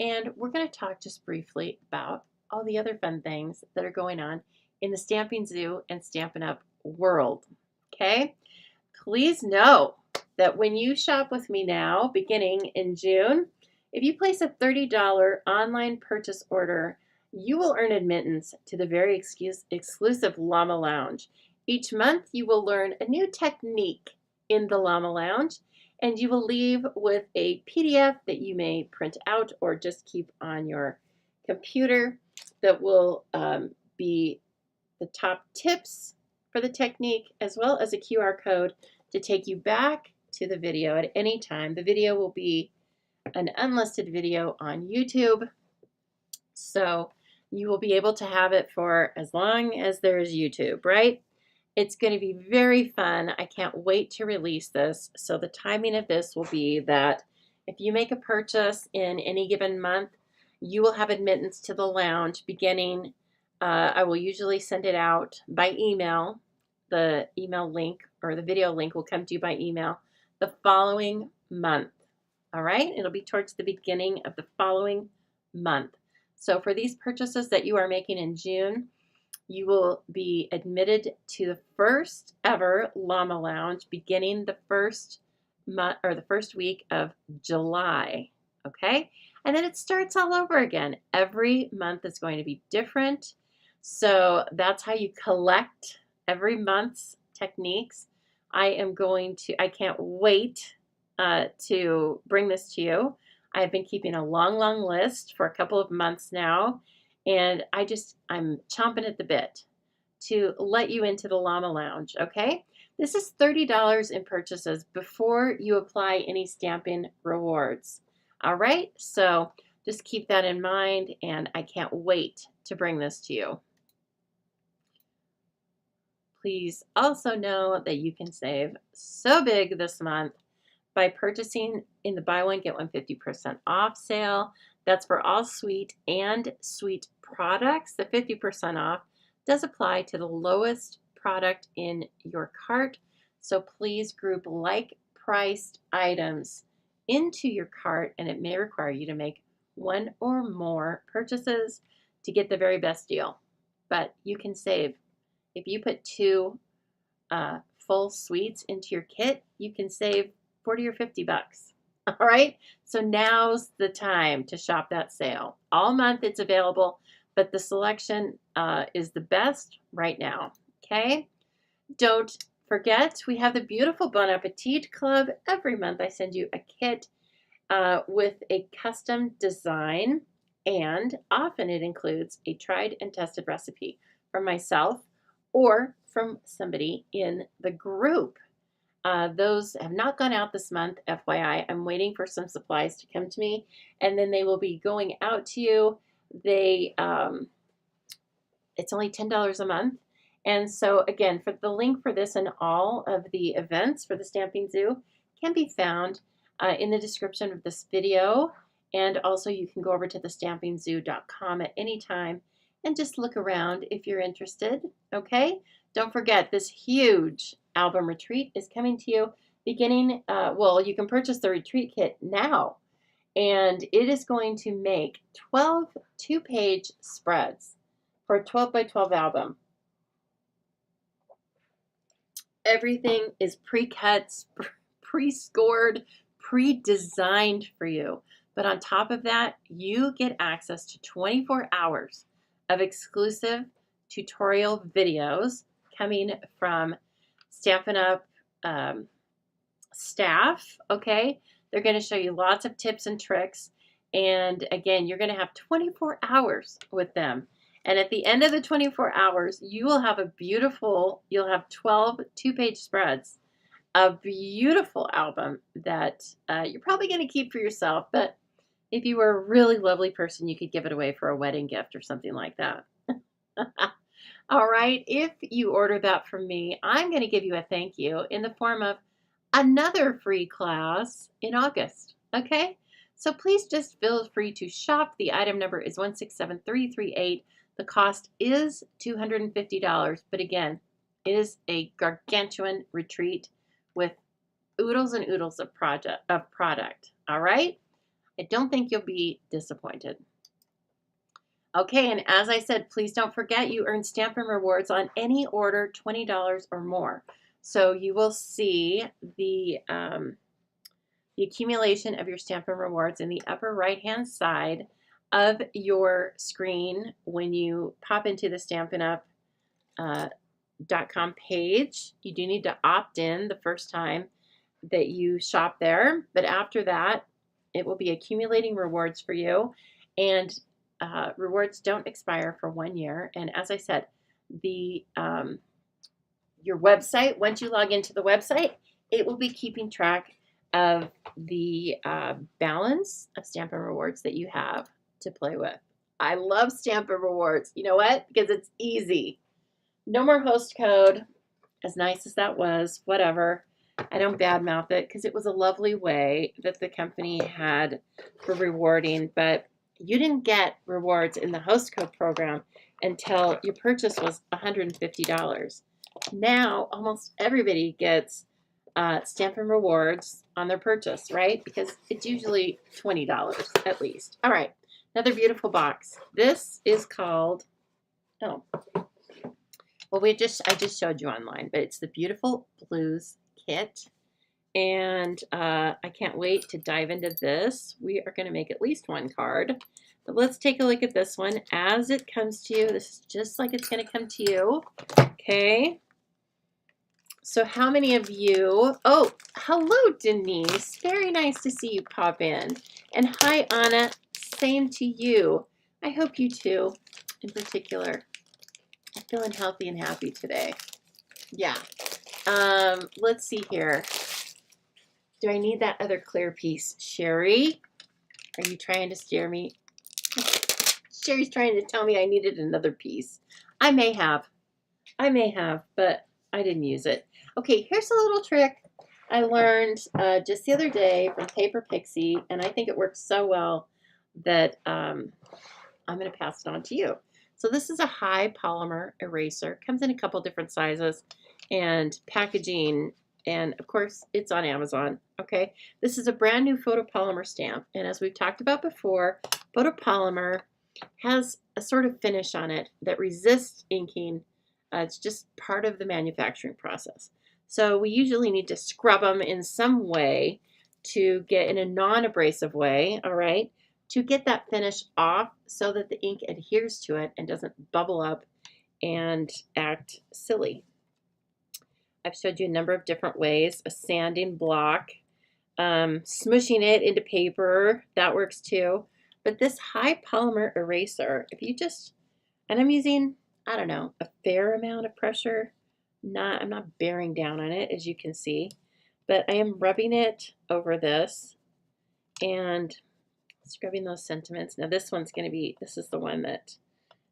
A: and we're going to talk just briefly about all the other fun things that are going on in the Stamping Zoo and Stampin' Up world. Okay? Please know that when you shop with me now, beginning in June, if you place a $30 online purchase order, you will earn admittance to the very exclusive Llama Lounge. Each month, you will learn a new technique in the Llama Lounge, and you will leave with a PDF that you may print out or just keep on your computer that will be the top tips for the technique, as well as a QR code to take you back to the video at any time. The video will be an unlisted video on YouTube, so you will be able to have it for as long as there is YouTube, right? It's going to be very fun. I can't wait to release this. So the timing of this will be that if you make a purchase in any given month, you will have admittance to the lounge beginning. I will usually send it out by email. The email link or the video link will come to you by email the following month. All right, it'll be towards the beginning of the following month. So for these purchases that you are making in June, you will be admitted to the first ever Llama Lounge beginning the first month or the first week of July. Okay, and then it starts all over again. Every month is going to be different. So that's how you collect every month's techniques. I can't wait to bring this to you. I've been keeping a long list for a couple of months now, and I'm chomping at the bit to let you into the Llama Lounge, okay? This is $30 in purchases before you apply any stamping rewards. All right, so just keep that in mind, and I can't wait to bring this to you. Please also know that you can save so big this month by purchasing in the buy one, get one 50% off sale. That's for all Sweet and Sweet products. The 50% off does apply to the lowest product in your cart. So please group like-priced items into your cart, and it may require you to make one or more purchases to get the very best deal. But you can save. If you put 2 full sweets into your kit, you can save 40 or 50 bucks. All right, so now's the time to shop that sale. All month it's available, but the selection is the best right now. Okay, don't forget, we have the beautiful Bon Appetit Club. Every month I send you a kit with a custom design, and often it includes a tried and tested recipe from myself or from somebody in the group. Those have not gone out this month, FYI. I'm waiting for some supplies to come to me, and then they will be going out to you. It's only $10 a month. And so again, for the link for this and all of the events for the Stamping Zoo can be found in the description of this video. And also you can go over to thestampingzoo.com at any time and just look around if you're interested, okay? Don't forget, this huge album retreat is coming to you beginning, well, you can purchase the retreat kit now, and it is going to make 12 two-page spreads for a 12 by 12 album. Everything is pre-cut, pre-scored, pre-designed for you. But on top of that, you get access to 24 hours of exclusive tutorial videos coming from Stampin' Up staff, okay? They're going to show you lots of tips and tricks. And again, you're going to have 24 hours with them. And at the end of the 24 hours, you will have you'll have 12 two-page spreads, a beautiful album that you're probably going to keep for yourself, but if you were a really lovely person, you could give it away for a wedding gift or something like that. All right, if you order that from me, I'm going to give you a thank you in the form of another free class in August, okay? So please just feel free to shop. The item number is 167338. The cost is $250, but again, it is a gargantuan retreat with oodles and oodles of product, all right? I don't think you'll be disappointed. Okay, and as I said, please don't forget you earn Stampin' Rewards on any order $20 or more. So you will see the accumulation of your Stampin' Rewards in the upper right-hand side of your screen when you pop into the Stampin'Up.com page. You do need to opt in the first time that you shop there, but after that, it will be accumulating rewards for you, and rewards don't expire for 1 year. And as I said, your website, once you log into the website, it will be keeping track of the balance of Stampin' Rewards that you have to play with. I love Stampin' Rewards. You know what? Because it's easy. No more host code. As nice as that was, whatever. I don't badmouth it because it was a lovely way that the company had for rewarding, but you didn't get rewards in the host code program until your purchase was $150. Now, almost everybody gets Stampin' Rewards on their purchase, right? Because it's usually $20 at least. All right, another beautiful box. This is called, well, I just showed you online, but it's the Beautiful Blues Kit. And I can't wait to dive into this. We are going to make at least one card. But let's take a look at this one as it comes to you. This is just like it's going to come to you. Okay. So how many of you, oh, hello, Denise. Very nice to see you pop in. And hi, Anna. Same to you. I hope you too, in particular, are feeling healthy and happy today. Yeah. Let's see here. Do I need that other clear piece? Sherry, are you trying to steer me? Sherry's trying to tell me I needed another piece. I may have, but I didn't use it. Okay, here's a little trick I learned just the other day from Paper Pixie, and I think it works so well that I'm going to pass it on to you. So this is a high polymer eraser. Comes in a couple different sizes and packaging, and of course it's on Amazon. Okay, this is a brand new photopolymer stamp, and as we've talked about before, photopolymer has a sort of finish on it that resists inking. It's just part of the manufacturing process. So we usually need to scrub them in some way to get in a non-abrasive way, all right, to get that finish off so that the ink adheres to it and doesn't bubble up and act silly. I've showed you a number of different ways. A sanding block, smushing it into paper, that works too. But this high polymer eraser, if you just, and I'm using, I don't know, a fair amount of pressure. I'm not bearing down on it, as you can see, but I am rubbing it over this and scrubbing those sentiments. Now this one's going to be, this is the one that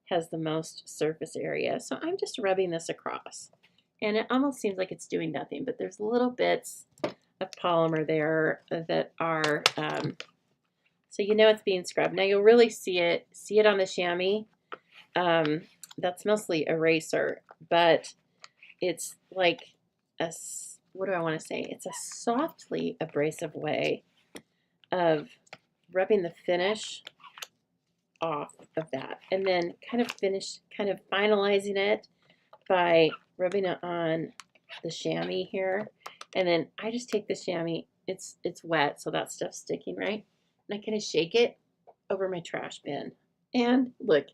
A: has the most surface area. So I'm just rubbing this across. And it almost seems like it's doing nothing, but there's little bits of polymer there that are, so you know it's being scrubbed. Now you'll really see it on the chamois. That's mostly eraser, but it's like what do I want to say? It's a softly abrasive way of rubbing the finish off of that, and then kind of finalizing it by rubbing it on the chamois here. And then I just take the chamois, it's wet, so that stuff's sticking, right? And I kind of shake it over my trash bin. And look,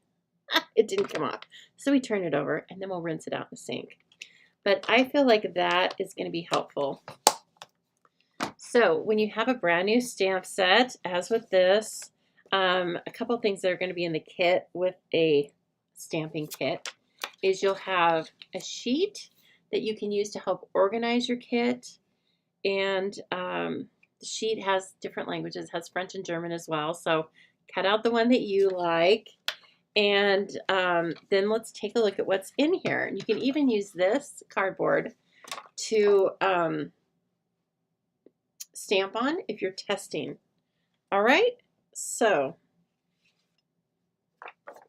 A: it didn't come off. So we turn it over and then we'll rinse it out in the sink. But I feel like that is going to be helpful. So when you have a brand new stamp set, as with this, a couple things that are going to be in the kit with a stamping kit is you'll have a sheet that you can use to help organize your kit. And the sheet has different languages, has French and German as well. So cut out the one that you like. And then let's take a look at what's in here. And you can even use this cardboard to stamp on if you're testing. All right, so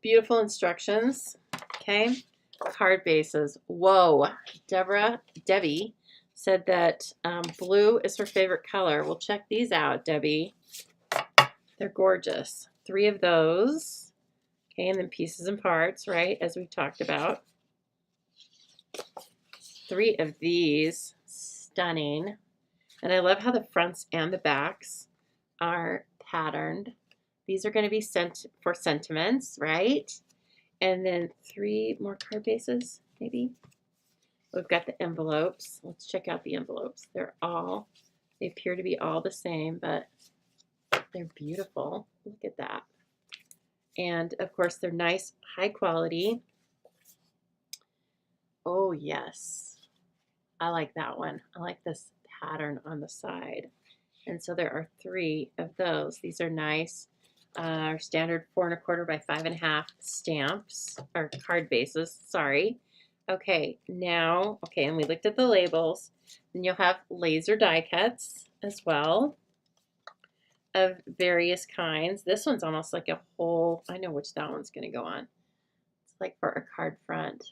A: beautiful instructions. Okay, card bases. Whoa, Debbie said that blue is her favorite color. We'll check these out, Debbie. They're gorgeous. 3 of those. Okay, and then pieces and parts, right, as we've talked about. 3 of these, stunning. And I love how the fronts and the backs are patterned. These are going to be sent for sentiments, right? And then 3 more card bases, maybe. We've got the envelopes. Let's check out the envelopes. They appear to be all the same, but they're beautiful. Look at that. And of course, they're nice, high quality. Oh, yes. I like that one. I like this pattern on the side. And so there are 3 of those. These are nice. Our standard 4 1/4 by 5 1/2 stamps, or card bases, sorry. Okay, now, and we looked at the labels. Then you'll have laser die cuts as well of various kinds. This one's almost like a whole, I know which that one's going to go on. It's like for a card front.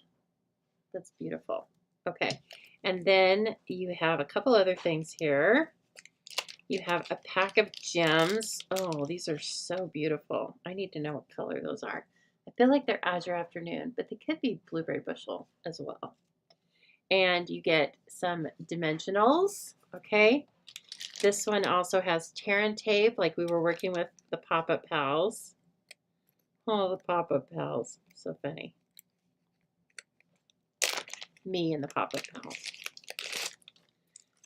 A: That's beautiful. Okay, and then you have a couple other things here. You have a pack of gems. Oh, these are so beautiful. I need to know what color those are. I feel like they're Azure Afternoon, but they could be Blueberry Bushel as well. And you get some dimensionals, okay? This one also has tear and tape, like we were working with the Pop-Up Pals. Oh, the Pop-Up Pals. So funny. Me and the Pop-Up Pals.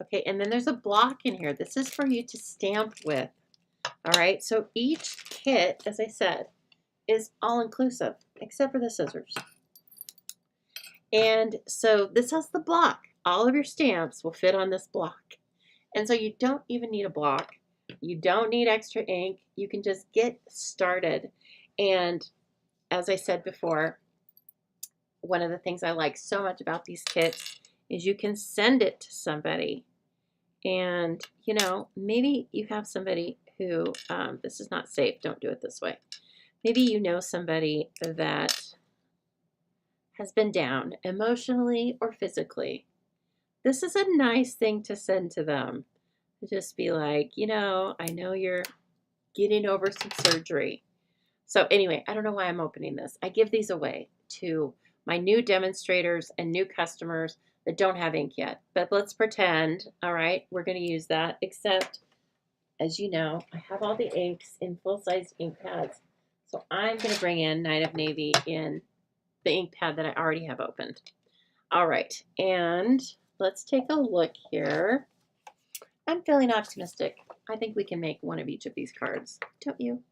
A: Okay, and then there's a block in here. This is for you to stamp with. All right, so each kit, as I said, is all-inclusive, except for the scissors. And so this has the block. All of your stamps will fit on this block. And so you don't even need a block. You don't need extra ink. You can just get started. And as I said before, one of the things I like so much about these kits is you can send it to somebody. And, you know, maybe you have somebody who, this is not safe. Don't do it this way. Maybe you know somebody that has been down emotionally or physically. This is a nice thing to send to them. Just be like, you know, I know you're getting over some surgery. So anyway, I don't know why I'm opening this. I give these away to my new demonstrators and new customers that don't have ink yet. But let's pretend, all right, we're going to use that, except, as you know, I have all the inks in full-size ink pads. So I'm going to bring in Night of Navy in the ink pad that I already have opened. All right, and let's take a look here. I'm feeling optimistic. I think we can make one of each of these cards, don't you?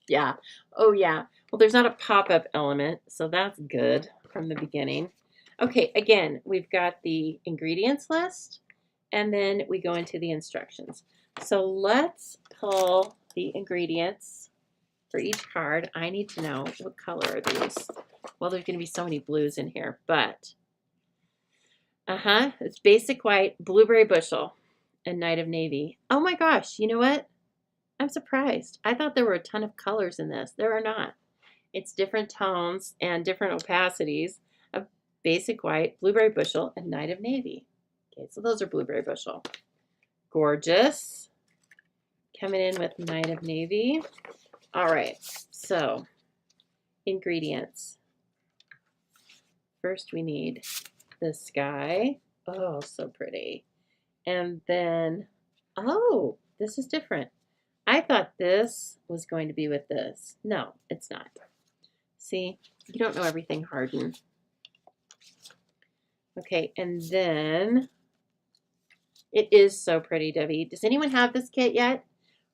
A: Yeah. Oh, yeah. Well, there's not a pop-up element, so that's good from the beginning. Okay, again, we've got the ingredients list, and then we go into the instructions. So let's pull the ingredients for each card. I need to know what color are these. Well, there's going to be so many blues in here, but it's basic white, blueberry bushel, and night of navy. Oh my gosh, you know what? I'm surprised. I thought there were a ton of colors in this. There are not. It's different tones and different opacities of basic white, blueberry bushel, and night of navy. Okay, so those are blueberry bushel. Gorgeous. Coming in with night of navy. All right, so ingredients. First we need the sky. Oh, so pretty. And then, oh, this is different. I thought this was going to be with this. No, it's not. See, you don't know everything, Harden. Okay, and then it is so pretty, Debbie. Does anyone have this kit yet?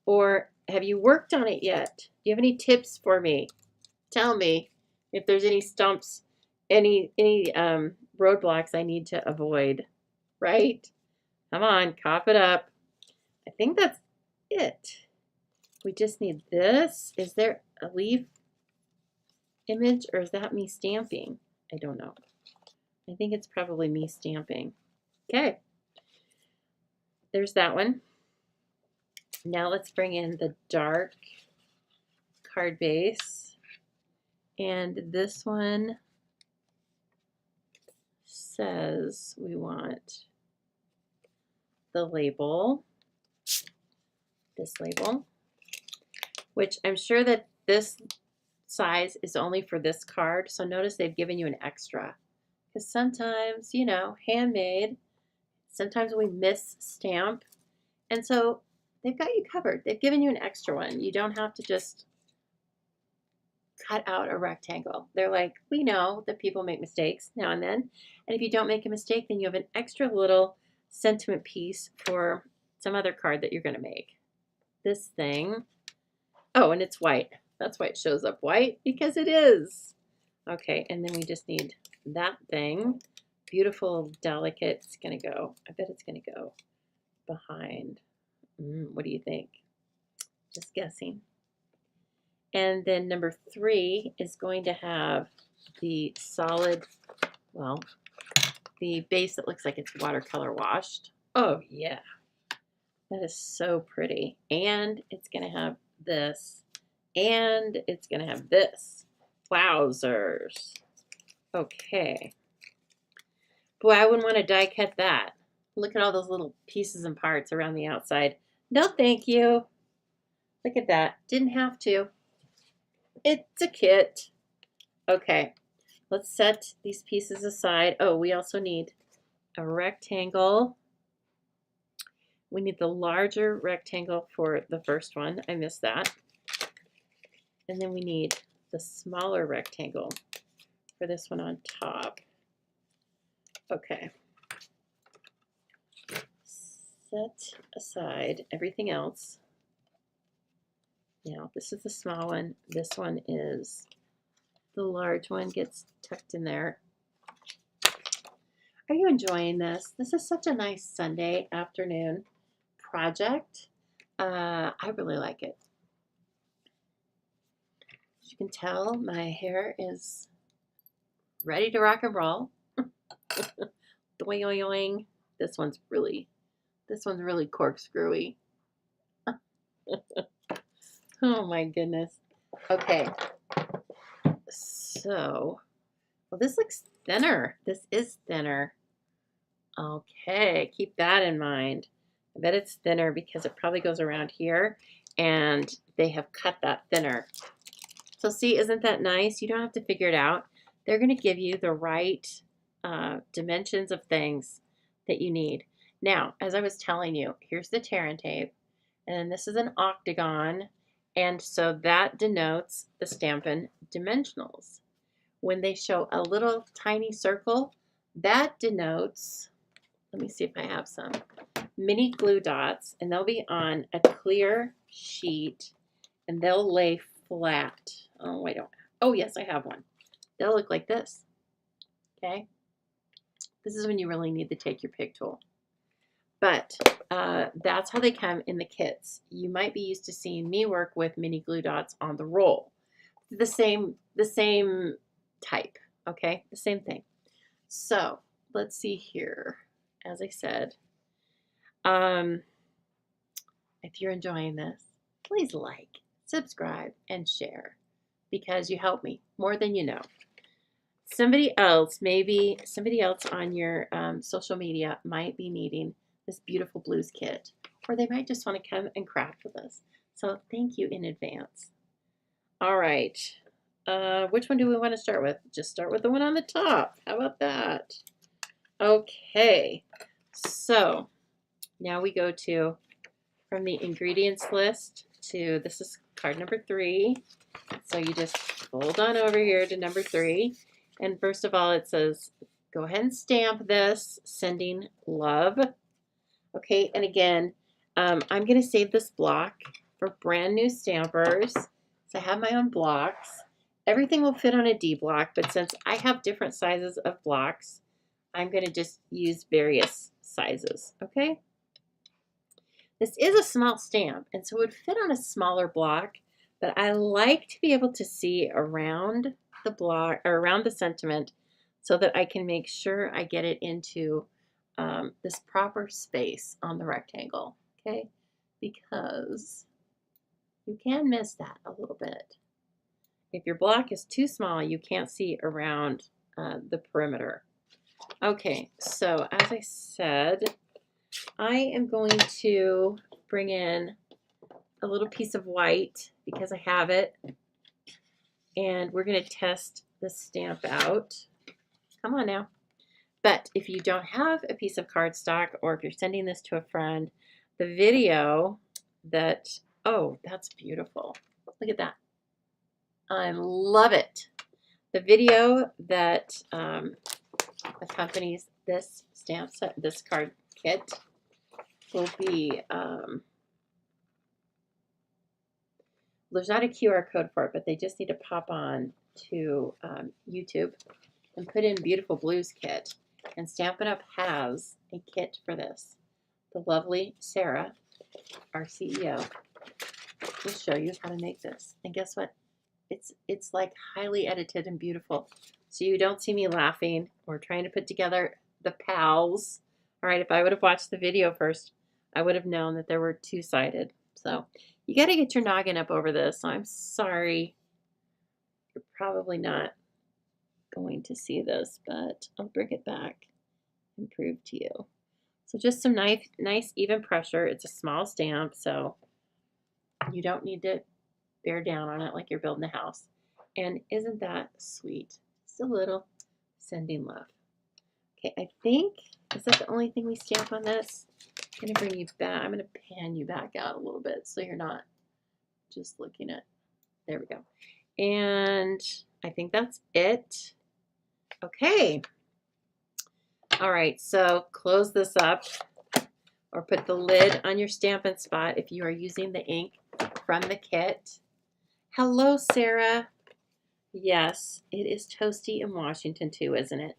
A: Or have you worked on it yet? Do you have any tips for me? Tell me if there's any stumps, any roadblocks I need to avoid, right? Come on, cough it up. I think that's it. We just need this. Is there a leaf image or is that me stamping? I don't know. I think it's probably me stamping. Okay. There's that one. Now let's bring in the dark card base. And this one says we want the label, this label, which I'm sure that this size is only for this card. So notice they've given you an extra. Because sometimes, you know, handmade, sometimes we miss stamp. And so they've got you covered. They've given you an extra one. You don't have to just cut out a rectangle. They're like, we know that people make mistakes now and then. And if you don't make a mistake, then you have an extra little sentiment piece for some other card that you're going to make. This thing. Oh, and it's white. That's why it shows up white, because it is. Okay, and then we just need that thing. Beautiful, delicate. It's going to go, I bet it's going to go behind. What do you think? Just guessing. And then number 3 is going to have the solid, well, the base that looks like it's watercolor washed. Oh, yeah. That is so pretty. And it's going to have this. And it's going to have this. Wowzers. Okay. Boy, I wouldn't want to die cut that. Look at all those little pieces and parts around the outside. No, thank you. Look at that. Didn't have to. It's a kit. Okay. Let's set these pieces aside. Oh, we also need a rectangle. We need the larger rectangle for the first one. I missed that. And then we need the smaller rectangle for this one on top. Okay. Set aside everything else. Now, this is the small one. This one is the large one. Gets tucked in there. Are you enjoying this? This is such a nice Sunday afternoon project. I really like it. As you can tell, my hair is ready to rock and roll. Doing. This one's really corkscrewy. Oh my goodness. Okay. So, well, this looks thinner. This is thinner. Okay, keep that in mind. I bet it's thinner because it probably goes around here and they have cut that thinner. So see, isn't that nice? You don't have to figure it out. They're going to give you the right dimensions of things that you need. Now, as I was telling you, here's the tear and tape, and this is an octagon, and so that denotes the Stampin' dimensionals. When they show a little tiny circle, that denotes, let me see if I have some, mini glue dots, and they'll be on a clear sheet, and they'll lay flat. Oh, I don't. Oh, yes, I have one. They'll look like this. Okay. This is when you really need to take your pick tool. But that's how they come in the kits. You might be used to seeing me work with mini glue dots on the roll. The same type, okay? The same thing. So let's see here. As I said, if you're enjoying this, please like, subscribe, and share because you help me more than you know. Maybe somebody else on your social media might be needing this beautiful blues kit, or they might just want to come and craft with us. So thank you in advance. All right. Which one do we want to start with? Just start with the one on the top. How about that? Okay. So now we go to, from the ingredients list to, this is card number 3. So you just fold on over here to number 3. And first of all, it says, go ahead and stamp this, sending love. Okay, and again, I'm going to save this block for brand new stampers. So I have my own blocks. Everything will fit on a D block, but since I have different sizes of blocks, I'm going to just use various sizes, okay? This is a small stamp, and so it would fit on a smaller block, but I like to be able to see around the block, or around the sentiment, so that I can make sure I get it into this proper space on the rectangle, okay? Because you can miss that a little bit. If your block is too small, you can't see around the perimeter. Okay, so as I said, I am going to bring in a little piece of white because I have it, and we're going to test the stamp out. Come on now. But if you don't have a piece of cardstock, or if you're sending this to a friend, the video that, oh, that's beautiful. Look at that. I love it. The video that accompanies this stamp set, this card kit, will be, there's not a QR code for it, but they just need to pop on to YouTube and put in Beautiful Blues Kit. And Stampin' Up! Has a kit for this. The lovely Sarah, our CEO, will show you how to make this. And guess what? It's like highly edited and beautiful. So you don't see me laughing or trying to put together the pals. All right, if I would have watched the video first, I would have known that they were two-sided. So you got to get your noggin up over this. I'm sorry. You're probably not going to see this, but I'll bring it back and prove to you. So just some nice even pressure. It's a small stamp, so you don't need to bear down on it like you're building a house. And isn't that sweet? Just a little sending love. Okay, I think, is that the only thing we stamp on this? I'm going to bring you back. I'm going to pan you back out a little bit so you're not just looking at, there we go. And I think that's it. Okay. All right, so close this up or put the lid on your Stampin' Spot if you are using the ink from the kit. Hello, Sarah. Yes, it is toasty in Washington too, isn't it?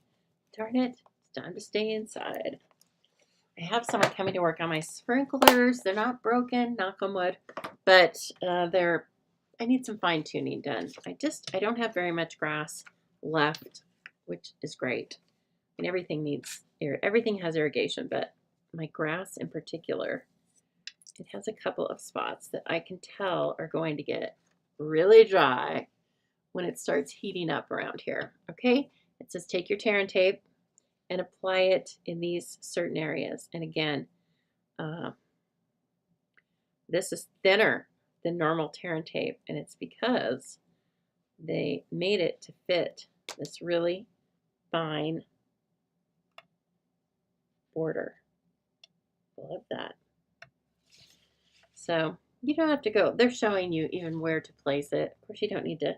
A: Darn it, it's time to stay inside. I have someone coming to work on my sprinklers. They're not broken, knock on wood, but I need some fine tuning done. I don't have very much grass left, which is great. And everything has irrigation, but my grass in particular, it has a couple of spots that I can tell are going to get really dry when it starts heating up around here. Okay, it says take your tear and tape and apply it in these certain areas. And again, this is thinner than normal tear and tape, and it's because they made it to fit this really fine border. Love that. So you don't have to go. They're showing you even where to place it. Of course, you don't need to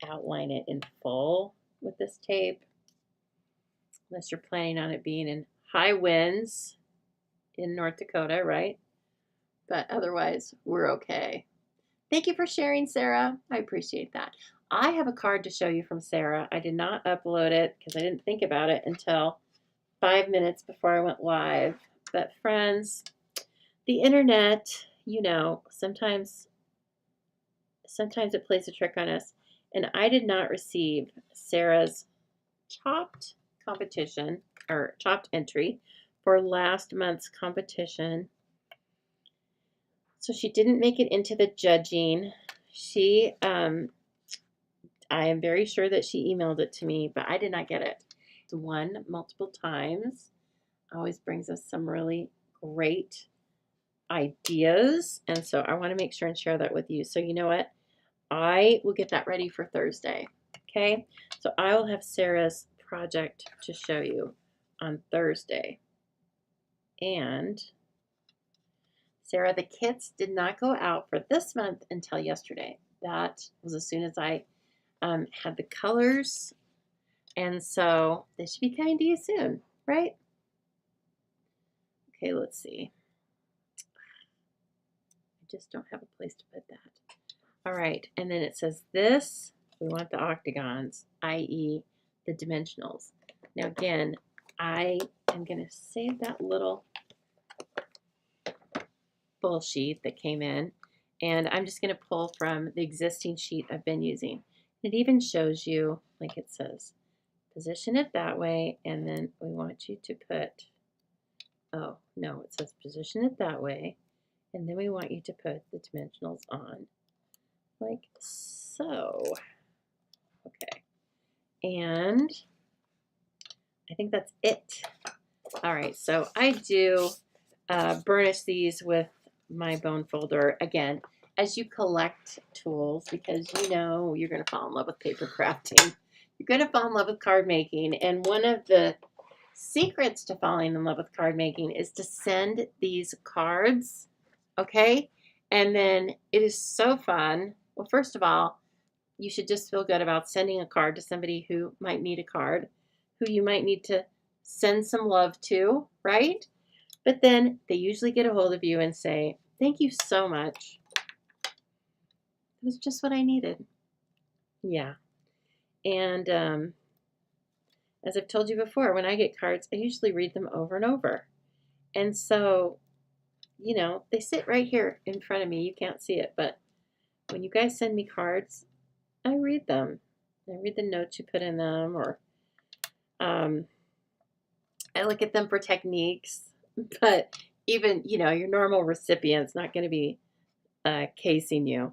A: outline it in full with this tape, unless you're planning on it being in high winds in North Dakota, right? but otherwise we're okay. Thank you for sharing, Sarah. I appreciate that. I have a card to show you from Sarah. I did not upload it because I didn't think about it until 5 minutes before I went live. But friends, the internet, you know, sometimes it plays a trick on us. And I did not receive Sarah's chopped competition or chopped entry for last month's competition. So she didn't make it into the judging. I am very sure that she emailed it to me, but I did not get it. It's won multiple times. Always brings us some really great ideas. And so I want to make sure and share that with you. So you know what? I will get that ready for Thursday. Okay. So I will have Sarah's project to show you on Thursday. And Sarah, the kits did not go out for this month until yesterday. That was as soon as I had the colors. And so they should be coming to you soon, right? Okay, let's see. I just don't have a place to put that. All right, and then it says this, we want the octagons, i.e. the dimensionals. Now again, I am going to save that little full sheet that came in, and I'm just going to pull from the existing sheet I've been using. It even shows you, like it says, position it that way, and then we want you to put, oh, no, it says position it that way, and then we want you to put the dimensionals on, like so. Okay, and I think that's it. All right, so I do burnish these with my bone folder. Again, as you collect tools, because you know you're going to fall in love with paper crafting. You're going to fall in love with card making. And one of the secrets to falling in love with card making is to send these cards, okay? And then it is so fun. Well, first of all, you should just feel good about sending a card to somebody who might need a card, who you might need to send some love to, right? But then they usually get a hold of you and say, thank you so much. It was just what I needed. Yeah. And as I've told you before, when I get cards, I usually read them over and over. And so, you know, they sit right here in front of me. You can't see it, but when you guys send me cards, I read them. I read the notes you put in them, or I look at them for techniques. But even, you know, your normal recipient's not going to be casing you.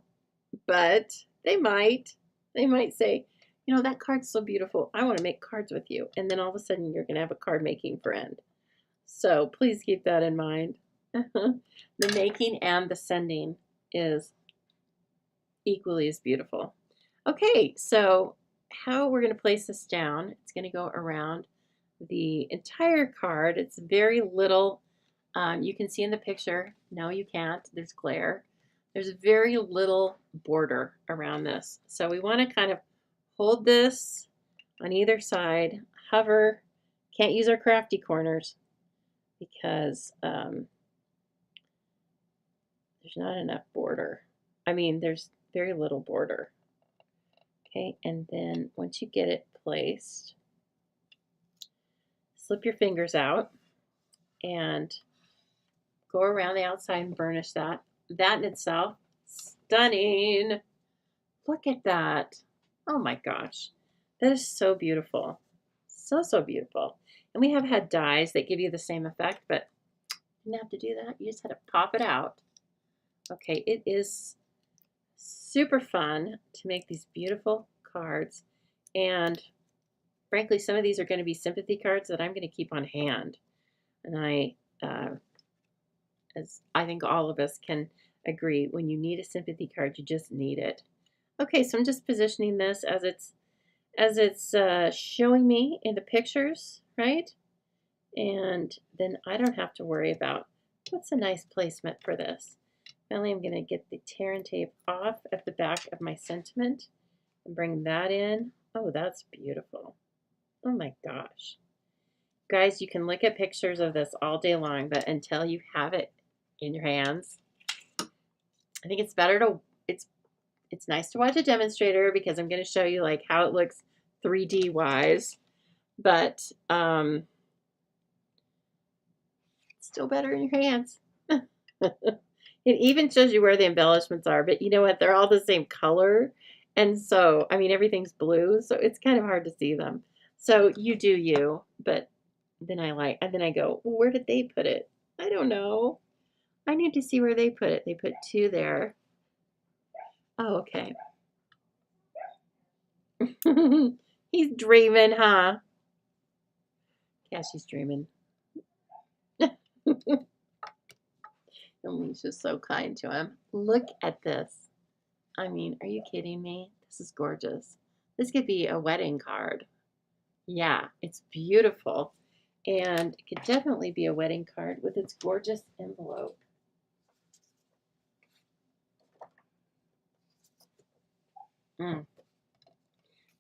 A: But they might say, you know, that card's so beautiful. I want to make cards with you. And then all of a sudden you're going to have a card making friend. So please keep that in mind. The making and the sending is equally as beautiful. Okay, so how we're going to place this down, it's going to go around the entire card. It's very little. You can see in the picture. No, you can't. There's glare. There's very little border around this. So we want to kind of hold this on either side, hover. Can't use our crafty corners because there's not enough border. I mean, there's very little border. Okay, and then once you get it placed, slip your fingers out and go around the outside and burnish that. That in itself, stunning. Look at that. Oh my gosh. That is so beautiful. So, so beautiful. And we have had dies that give you the same effect, but you didn't have to do that. You just had to pop it out. Okay, it is super fun to make these beautiful cards. And frankly, some of these are going to be sympathy cards that I'm going to keep on hand. And as I think all of us can agree, when you need a sympathy card, you just need it. Okay, so I'm just positioning this as it's showing me in the pictures, right? And then I don't have to worry about what's a nice placement for this. Finally, I'm going to get the tear and tape off at the back of my sentiment and bring that in. Oh, that's beautiful. Oh my gosh. Guys, you can look at pictures of this all day long, but until you have it in your hands, I think it's better to, it's nice to watch a demonstrator because I'm going to show you like how it looks 3D wise, but it's still better in your hands. It even shows you where the embellishments are, but you know what? They're all the same color. And so, I mean, everything's blue, so it's kind of hard to see them. So you do you, but then I go, well, where did they put it? I don't know. I need to see where they put it. They put 2 there. Oh, okay. He's dreaming, huh? Yeah, she's dreaming. And he's just so kind to him. Look at this. I mean, are you kidding me? This is gorgeous. This could be a wedding card. Yeah, it's beautiful. And it could definitely be a wedding card with its gorgeous envelope.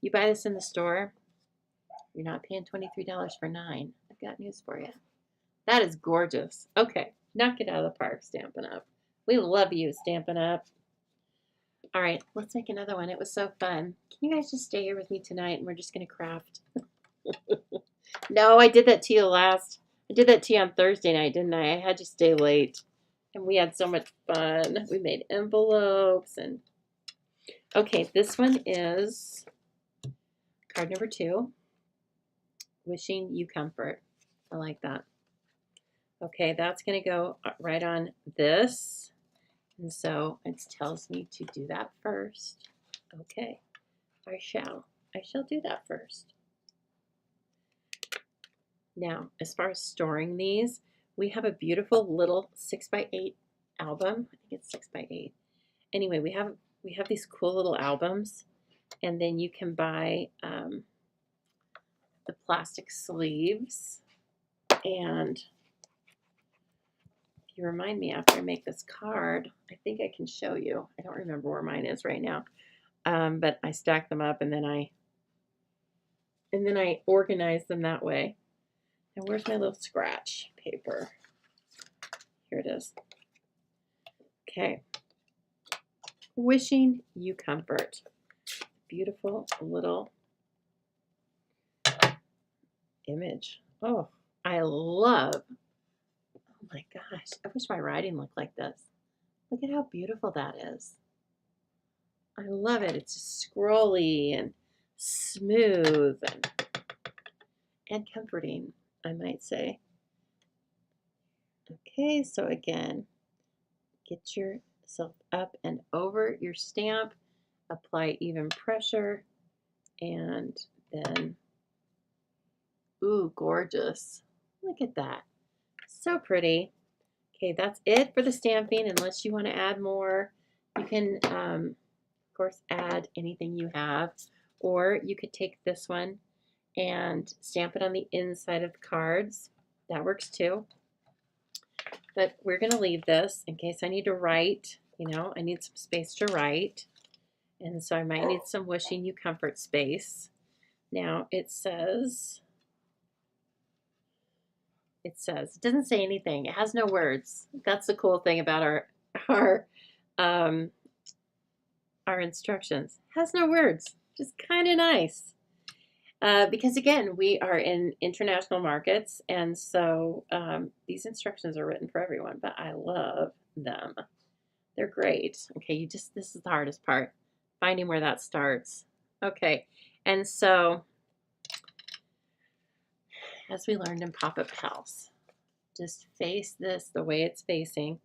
A: You buy this in the store, you're not paying $23 for 9. I've got news for you. That is gorgeous. Okay, knock it out of the park, Stampin' Up. We love you, Stampin' Up. All right, let's make another one. It was so fun. Can you guys just stay here with me tonight and we're just going to craft? No, I did that to you I did that to you on Thursday night, didn't I? I had you stay late. And we had so much fun. We made envelopes and... Okay, this one is card number 2. Wishing you comfort. I like that. Okay, that's going to go right on this. And so it tells me to do that first. Okay, I shall do that first. Now, as far as storing these, we have a beautiful little 6x8 album. I think it's 6x8. Anyway, we have these cool little albums, and then you can buy the plastic sleeves. And if you remind me after I make this card, I think I can show you. I don't remember where mine is right now, but I stack them up and then I organize them that way. And where's my little scratch paper? Here it is. Okay. Wishing you comfort. Beautiful little image. Oh, I love. Oh my gosh. I wish my writing looked like this. Look at how beautiful that is. I love it. It's just scrolly and smooth and comforting, I might say. Okay, so again, get yourself up and over your stamp, apply even pressure, and then, ooh, gorgeous. Look at that. So pretty. Okay, that's it for the stamping. Unless you want to add more, you can, of course, add anything you have, or you could take this one and stamp it on the inside of the cards. That works too. But we're going to leave this in case I need to write. You know, I need some space to write. And so I might need some wishing you comfort space. Now it doesn't say anything. It has no words. That's the cool thing about our instructions. It has no words. Just kind of nice. Because again, we are in international markets, and so these instructions are written for everyone, but I love them. They're great. Okay, this is the hardest part, finding where that starts. Okay, and so as we learned in Pop-Up House, just face this the way it's facing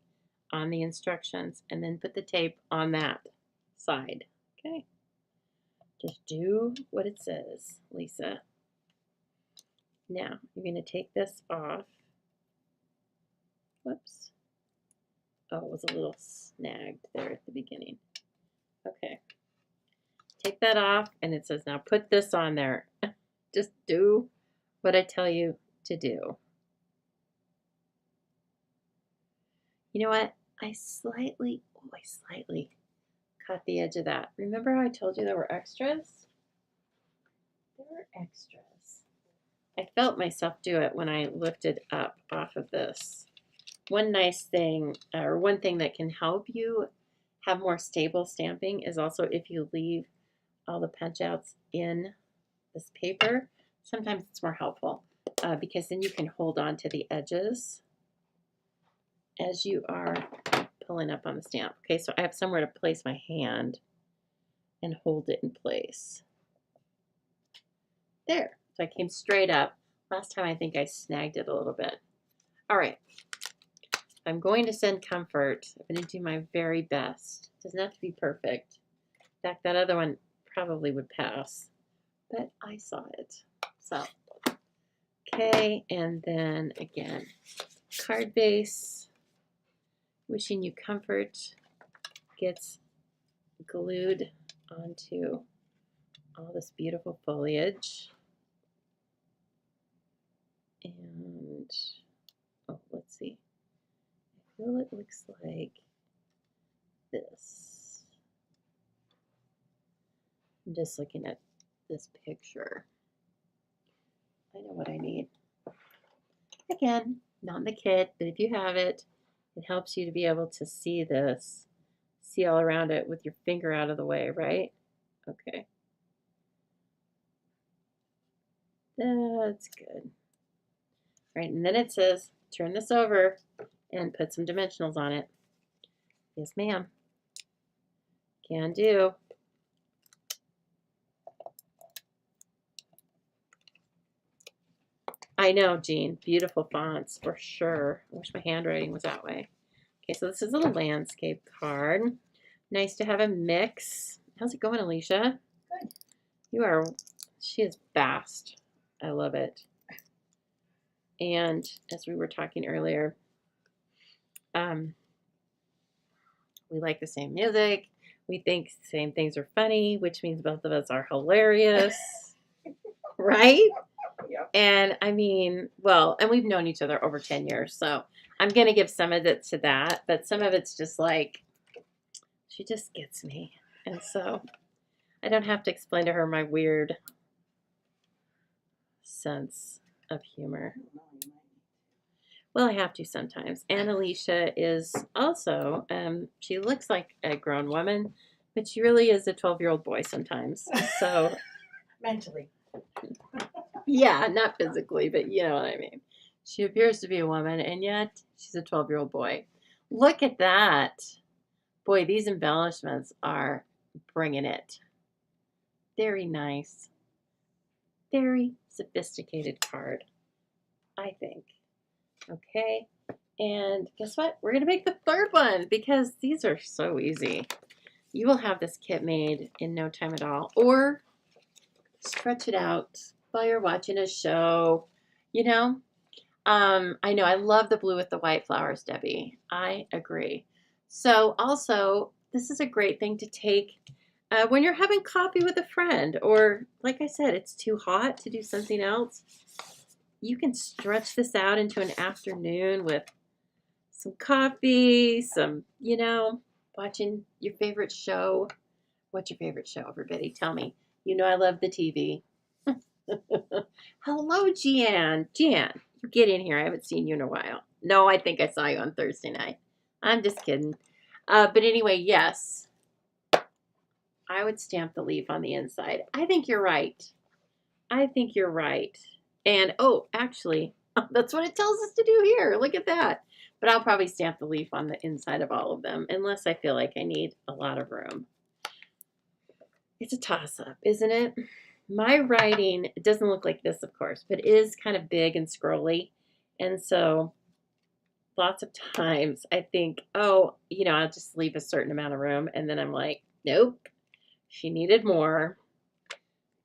A: on the instructions, and then put the tape on that side. Okay. Just do what it says, Lisa. Now, you're going to take this off. Whoops. Oh, it was a little snagged there at the beginning. Okay. Take that off, and it says, now put this on there. Just do what I tell you to do. You know what? I slightly cut the edge of that. Remember how I told you there were extras? There were extras. I felt myself do it when I lifted up off of this. One nice thing, or one thing that can help you have more stable stamping is also if you leave all the punch outs in this paper. Sometimes it's more helpful because then you can hold on to the edges as you are pulling up on the stamp. Okay, so I have somewhere to place my hand and hold it in place. There, so I came straight up. Last time I think I snagged it a little bit. All right, I'm going to send comfort. I'm going to do my very best. It doesn't have to be perfect. In fact, that other one probably would pass, but I saw it. So, okay, and then again, card base, wishing you comfort, gets glued onto all this beautiful foliage. And, oh, let's see. I feel it looks like this. I'm just looking at this picture. I know what I need. Again, not in the kit, but if you have it, it helps you to be able to see this, see all around it with your finger out of the way, right? Okay. That's good. Right, and then it says, turn this over and put some dimensionals on it. Yes, ma'am. Can do. I know, Jean. Beautiful fonts for sure. I wish my handwriting was that way. Okay, so this is a little landscape card. Nice to have a mix. How's it going, Alicia?
B: Good.
A: You are, she is fast. I love it. And as we were talking earlier, we like the same music. We think the same things are funny, which means both of us are hilarious. Right?
B: Yep.
A: And I mean, well, and we've known each other over 10 years, so I'm going to give some of it to that, but some of it's just like, she just gets me. And so I don't have to explain to her my weird sense of humor. Well, I have to sometimes. And Alicia is also, she looks like a grown woman, but she really is a 12-year-old boy sometimes. So
B: Mentally.
A: yeah, not physically, but you know what I mean. She appears to be a woman, and yet she's a 12-year-old boy. Look at that. Boy, these embellishments are bringing it. Very nice. Very sophisticated card, I think. Okay, and guess what? We're going to make the third one because these are so easy. You will have this kit made in no time at all, or stretch it out while you're watching a show, you know. I know I love the blue with the white flowers, Debbie. I agree. So also, this is a great thing to take when you're having coffee with a friend, or like I said, it's too hot to do something else. You can stretch this out into an afternoon with some coffee, some, you know, watching your favorite show. What's your favorite show, everybody? Tell me. You know I love the TV. Hello, Jan. Jan, you get in here. I haven't seen you in a while. No, I think I saw you on Thursday night. I'm just kidding. But anyway, yes. I would stamp the leaf on the inside. I think you're right. I think you're right. And, oh, actually, that's what it tells us to do here. Look at that. But I'll probably stamp the leaf on the inside of all of them, unless I feel like I need a lot of room. It's a toss-up, isn't it? My writing, it doesn't look like this, of course, but it is kind of big and scrolly. And so lots of times I think, oh, you know, I'll just leave a certain amount of room. And then I'm like, nope, she needed more.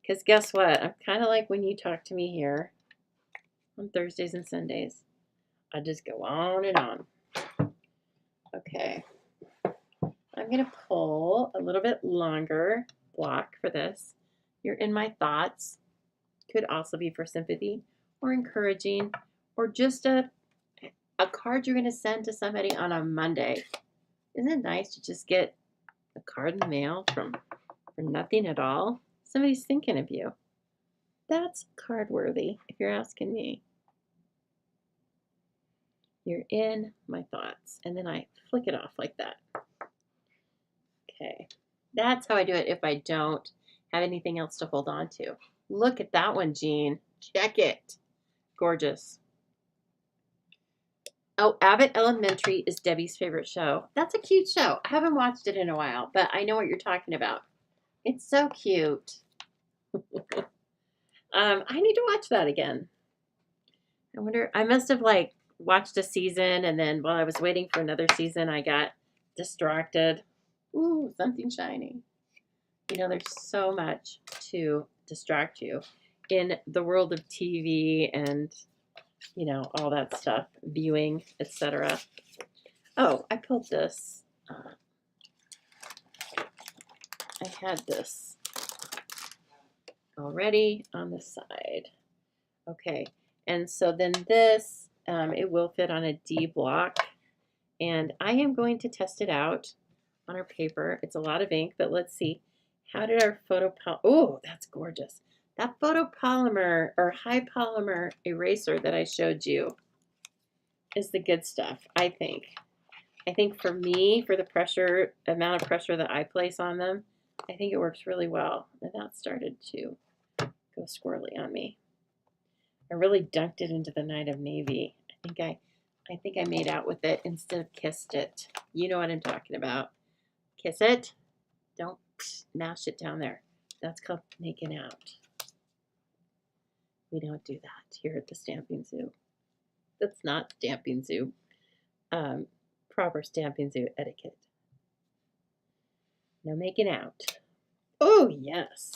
A: Because guess what? I'm kind of like when you talk to me here on Thursdays and Sundays. I just go on and on. Okay. I'm going to pull a little bit longer block for this. You're in my thoughts. Could also be for sympathy or encouraging or just a card you're going to send to somebody on a Monday. Isn't it nice to just get a card in the mail for nothing at all? Somebody's thinking of you. That's card worthy, if you're asking me. You're in my thoughts. And then I flick it off like that. Okay, that's how I do it if I don't have anything else to hold on to. Look at that one, Jean. Check it. Gorgeous. Oh, Abbott Elementary is Debbie's favorite show. That's a cute show. I haven't watched it in a while, but I know what you're talking about. It's so cute. I need to watch that again. I wonder, I must have like watched a season and then while I was waiting for another season, I got distracted. Ooh, something shiny. You know, there's so much to distract you in the world of TV and, you know, all that stuff, viewing, etc. Oh, I pulled this. I had this already on the side. Okay, and so then this, it will fit on a D block. And I am going to test it out on our paper. It's a lot of ink, but let's see. How did our oh, that's gorgeous. That photopolymer or high polymer eraser that I showed you is the good stuff, I think. I think for me, for the pressure, amount of pressure that I place on them, I think it works really well. And that started to go squirrely on me. I really dunked it into the Night of Navy. I think I made out with it instead of kissed it. You know what I'm talking about. Kiss it. Don't mash it down there. That's called making out. We don't do that here at the Stamping Zoo. That's not Stamping Zoo. Proper Stamping Zoo etiquette. No making out. Oh, yes.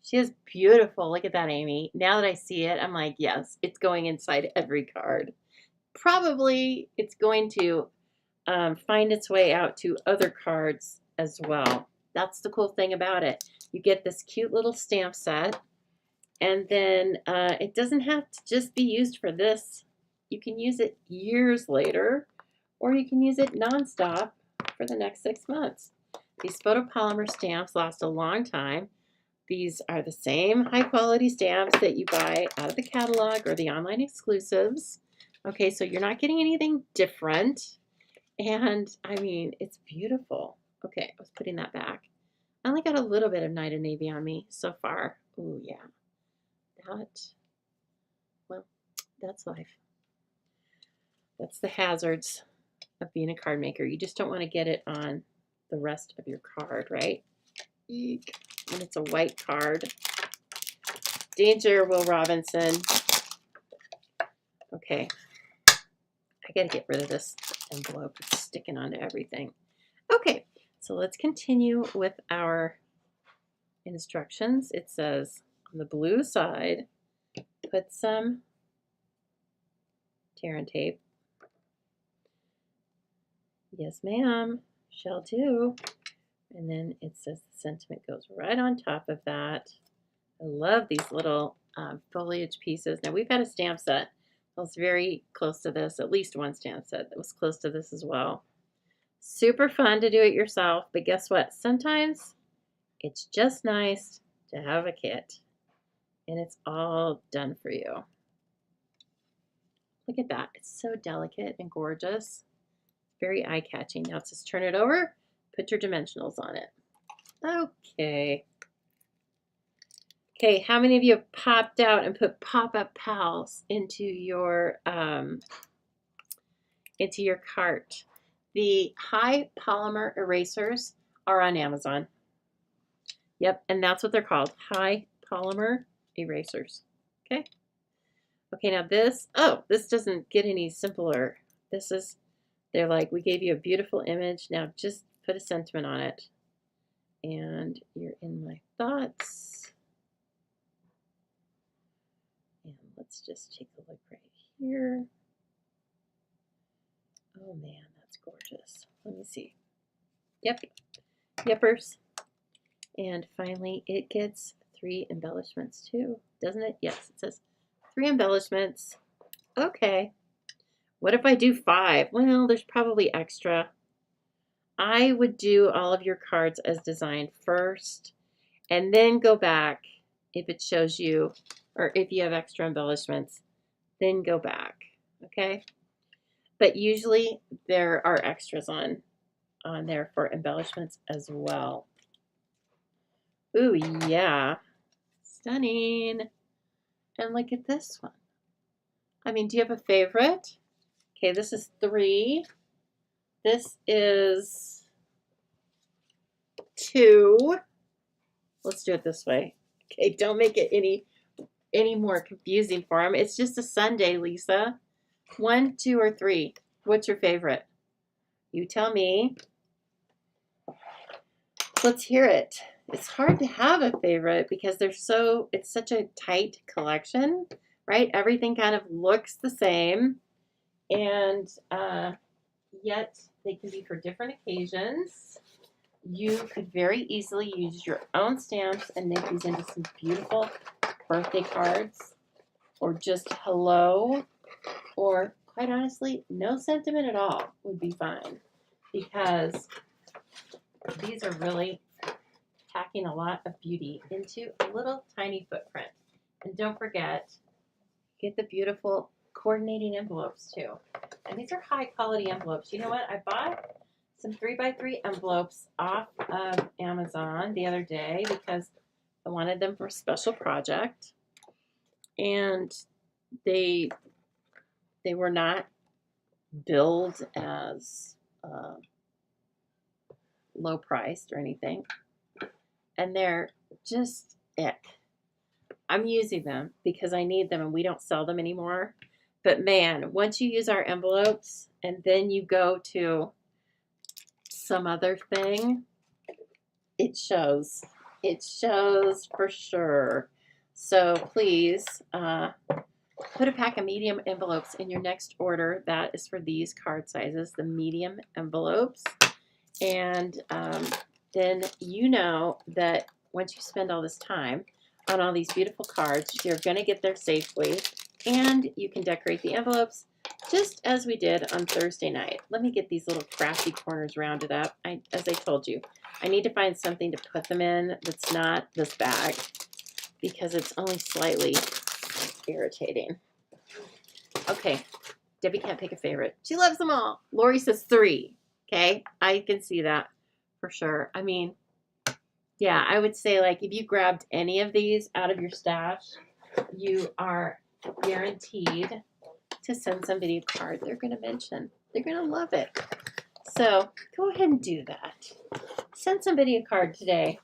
A: She is beautiful. Look at that, Amy. Now that I see it, I'm like, yes, it's going inside every card. Probably it's going to find its way out to other cards as well. That's the cool thing about it. You get this cute little stamp set, and then it doesn't have to just be used for this. You can use it years later, or you can use it nonstop for the next 6 months. These photopolymer stamps last a long time. These are the same high quality stamps that you buy out of the catalog or the online exclusives. Okay, so you're not getting anything different. And I mean, it's beautiful. Okay, I was putting that back. I only got a little bit of Night of Navy on me so far. Oh, yeah. Well, that's life. That's the hazards of being a card maker. You just don't want to get it on the rest of your card, right? Eek. When it's a white card. Danger, Will Robinson. Okay. I gotta get rid of this envelope. It's sticking onto everything. Okay, so let's continue with our instructions. It says on the blue side, put some tear and tape. Yes, ma'am, shall do. And then it says the sentiment goes right on top of that. I love these little foliage pieces. Now, we've got a stamp set that was very close to this, at least one stamp set that was close to this as well. Super fun to do it yourself, but guess what? Sometimes it's just nice to have a kit, and it's all done for you. Look at that. It's so delicate and gorgeous. Very eye-catching. Now it says turn it over, put your dimensionals on it. Okay. Okay, how many of you have popped out and put pop-up pals into your cart? The high polymer erasers are on Amazon. Yep, and that's what they're called, high polymer erasers. Okay. Okay, now this doesn't get any simpler. They're like, we gave you a beautiful image. Now just put a sentiment on it. And you're in my thoughts. And let's just take a look right here. Oh man, that's gorgeous. Let me see. Yep. Yepers. And finally, it gets 3 embellishments too, doesn't it? Yes, it says 3 embellishments. Okay. What if I do 5? Well, there's probably extra. I would do all of your cards as designed first, and then go back if it shows you, or if you have extra embellishments, then go back, okay? But usually there are extras on on there for embellishments as well. Ooh, yeah. Stunning. And look at this one. I mean, do you have a favorite? Okay, this is 3. This is 2. Let's do it this way. Okay, don't make it any more confusing for them. It's just a Sunday, Lisa. 1, 2, or 3. What's your favorite? You tell me. Let's hear it. It's hard to have a favorite because it's such a tight collection, right? Everything kind of looks the same, and yet they can be for different occasions. You could very easily use your own stamps and make these into some beautiful birthday cards, or just hello, or quite honestly, no sentiment at all would be fine, because these are really packing a lot of beauty into a little tiny footprint. And don't forget, get the beautiful coordinating envelopes too. And these are high quality envelopes. You know what? I bought some 3x3 envelopes off of Amazon the other day because I wanted them for a special project. And they were not billed as low priced or anything. And they're just ick. I'm using them because I need them and we don't sell them anymore. But man, once you use our envelopes and then you go to some other thing, it shows. It shows for sure. So please put a pack of medium envelopes in your next order. That is for these card sizes, the medium envelopes. And then you know that once you spend all this time on all these beautiful cards, you're going to get there safely, and you can decorate the envelopes just as we did on Thursday night. Let me get these little crafty corners rounded up. As I told you, I need to find something to put them in that's not this bag because it's only slightly irritating. Okay, Debbie can't pick a favorite. She loves them all. Lori says 3. Okay, I can see that for sure. I mean, yeah, I would say like if you grabbed any of these out of your stash, you are guaranteed to send somebody a card they're going to mention. They're going to love it. So go ahead and do that. Send somebody a card today.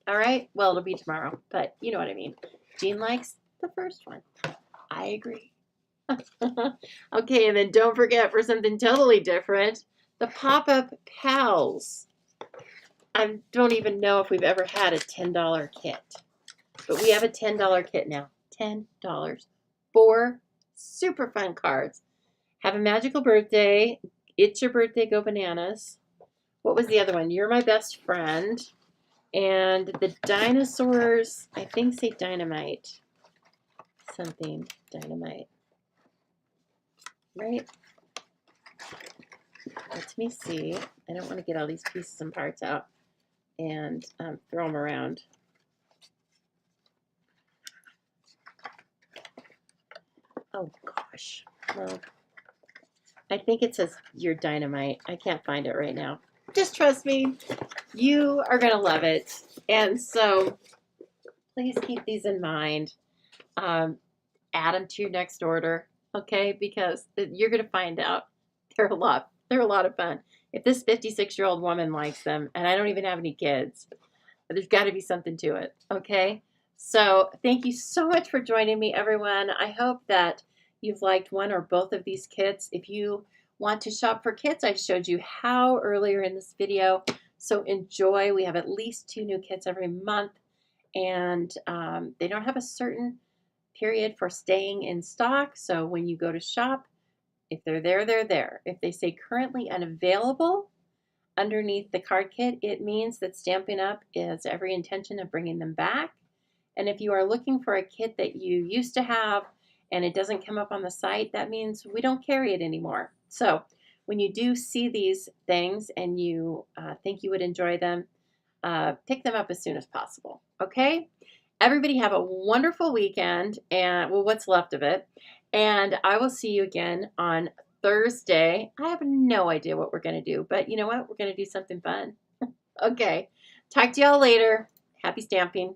A: All right? Well, it'll be tomorrow, but you know what I mean. Jean likes the first one. I agree. Okay, and then don't forget, for something totally different, the pop-up pals. I don't even know if we've ever had a $10 kit, but we have a $10 kit now. $10. 4 super fun cards. Have a magical birthday. It's your birthday. Go bananas. What was the other one? You're my best friend. And the dinosaurs, I think, say dynamite. Something dynamite. Right? Let me see. I don't want to get all these pieces and parts out and throw them around. Oh gosh. Well, I think it says your dynamite. I can't find it right now. Just trust me. You are going to love it. And so please keep these in mind. Add them to your next order, okay? Because you're going to find out they're a lot of fun. If this 56-year-old woman likes them, and I don't even have any kids, there's got to be something to it, okay? So thank you so much for joining me, everyone. I hope that you've liked one or both of these kits. If you want to shop for kits, I showed you how earlier in this video. So enjoy. We have at least 2 new kits every month, and they don't have a certain period for staying in stock. So when you go to shop, if they're there, they're there. If they say currently unavailable underneath the card kit, it means that Stampin' Up! Has every intention of bringing them back. And if you are looking for a kit that you used to have and it doesn't come up on the site, that means we don't carry it anymore. So when you do see these things and you think you would enjoy them, pick them up as soon as possible, okay? Everybody have a wonderful weekend, and well, what's left of it. And I will see you again on Thursday. I have no idea what we're going to do, but you know what? We're going to do something fun. Okay. Talk to y'all later. Happy stamping.